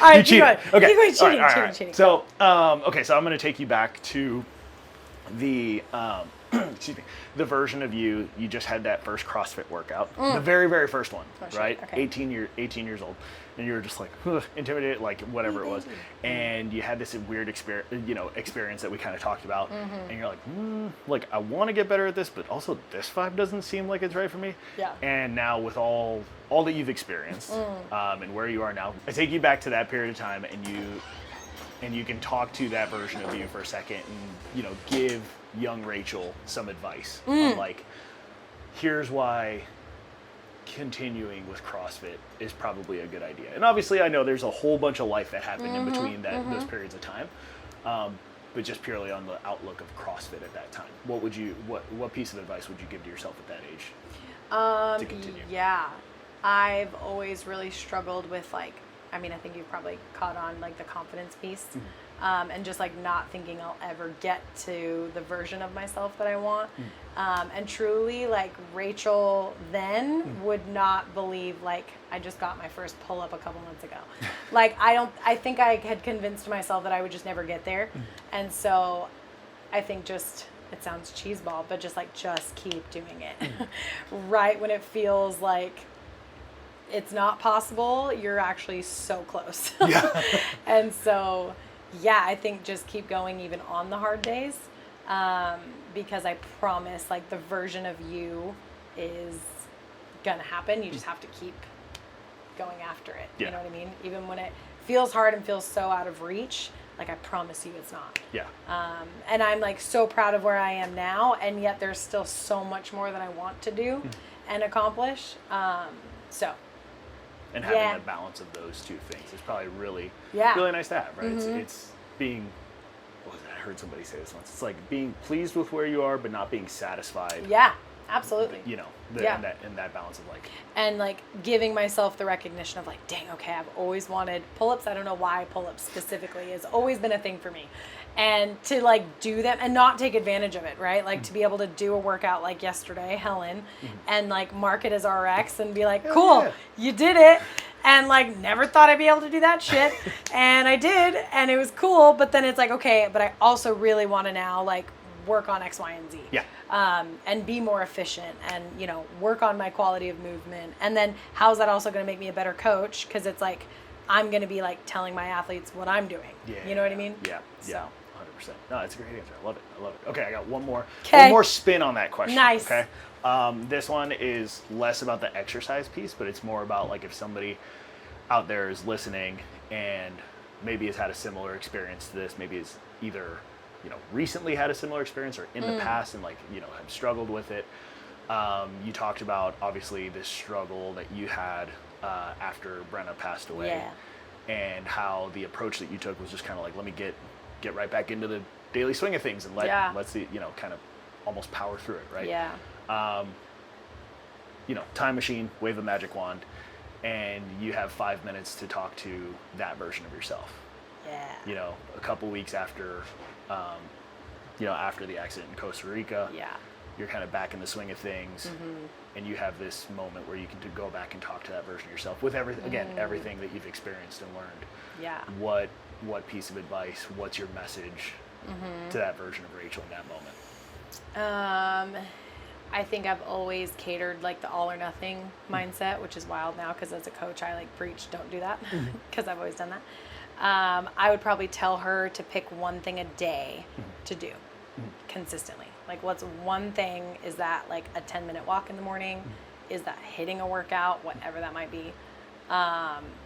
All right, you cheated. Okay. Keep going, cheating, all right. cheating. So, so I'm going to take you back to the, excuse me, the version of you just had that first CrossFit workout. The very, very first one, right? Okay. 18 years old. And you were just like, intimidated, like whatever it was. And you had this weird experience that we kind of talked about. And you're like, I want to get better at this, but also this vibe doesn't seem like it's right for me. Yeah. And now with all that you've experienced, and where you are now, I take you back to that period of time, and you can talk to that version of you for a second, and give young Rachel some advice on like, here's why continuing with CrossFit is probably a good idea. And obviously I know there's a whole bunch of life that happened in between those periods of time. But just purely on the outlook of CrossFit at that time, what piece of advice would you give to yourself at that age to continue? Yeah, I've always really struggled with like, I mean, I think you've probably caught on like the confidence piece, and just like not thinking I'll ever get to the version of myself that I want. And truly, like Rachel then would not believe like I just got my first pull up a couple months ago. Like I think I had convinced myself that I would just never get there. And so I think just, it sounds cheeseball, but just keep doing it. Right when it feels like it's not possible, you're actually so close. Yeah. And so, yeah, I think just keep going even on the hard days. Because I promise, like, the version of you is gonna happen. You just have to keep going after it. Yeah. You know what I mean? Even when it feels hard and feels so out of reach, like, I promise you it's not. Yeah. And I'm like so proud of where I am now, and yet there's still so much more that I want to do and accomplish. And having a balance of those two things is probably really nice to have, right? It's being, I heard somebody say this once. It's like being pleased with where you are, but not being satisfied. Yeah, absolutely. You know, in that balance of like. And like giving myself the recognition of like, dang, okay, I've always wanted pull-ups. I don't know why pull-ups specifically has always been a thing for me. And to like do them and not take advantage of it, right? Like to be able to do a workout like yesterday, Helen, and like mark it as RX and be like, cool, you did it. And like never thought I'd be able to do that shit. And I did, and it was cool. But then it's like, okay, but I also really want to now like work on X, Y, and Z. Yeah. And be more efficient and, you know, work on my quality of movement. And then how's that also going to make me a better coach? Because it's like, I'm going to be like telling my athletes what I'm doing. Yeah. You know what I mean? Yeah. So. Yeah. 100%. No, it's a great answer. I love it. Okay, I got one more spin on that question. Nice. Okay. This one is less about the exercise piece, but it's more about like if somebody out there is listening and maybe has had a similar experience to this, maybe is either, you know, recently had a similar experience or in the past and like, you know, have struggled with it. You talked about obviously this struggle that you had after Brenna passed away, and how the approach that you took was just kind of like, let me get right back into the daily swing of things and let's see, you know, kind of almost power through it, right? Yeah. You know, time machine, wave a magic wand, and you have 5 minutes to talk to that version of yourself. Yeah. You know, a couple weeks after, you know, after the accident in Costa Rica. Yeah. You're kind of back in the swing of things, and you have this moment where you can go back and talk to that version of yourself with everything that you've experienced and learned. Yeah. What piece of advice? What's your message to that version of Rachel in that moment? I think I've always catered like the all or nothing mindset, which is wild now because as a coach I like preach don't do that because I've always done that. I would probably tell her to pick one thing a day to do consistently. Like what's one thing? Is that like a 10-minute walk in the morning? Is that hitting a workout? Whatever that might be.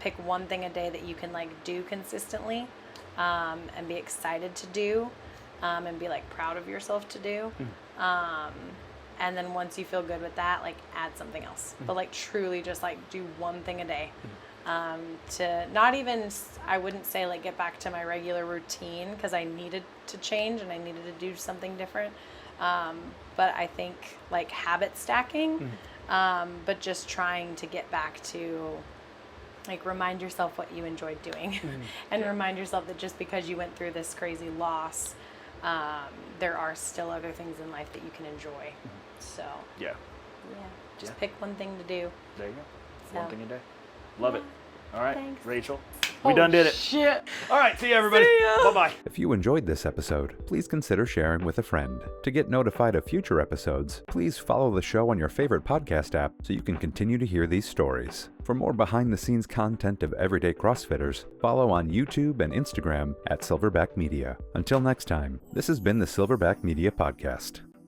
Pick one thing a day that you can like do consistently and be excited to do and be like proud of yourself to do. And then once you feel good with that, like add something else. But like truly just like do one thing a day. To not even, I wouldn't say like get back to my regular routine because I needed to change and I needed to do something different. But I think like habit stacking, but just trying to get back to like remind yourself what you enjoyed doing and remind yourself that just because you went through this crazy loss, there are still other things in life that you can enjoy. So just pick one thing to do. There you go. So. One thing a day. Love it. All right, Thanks. Rachel. We done did it. Shit. All right, see you everybody. Bye-bye. If you enjoyed this episode, please consider sharing with a friend. To get notified of future episodes, please follow the show on your favorite podcast app so you can continue to hear these stories. For more behind-the-scenes content of everyday CrossFitters, follow on YouTube and Instagram at Silverback Media. Until next time, this has been the Silverback Media Podcast.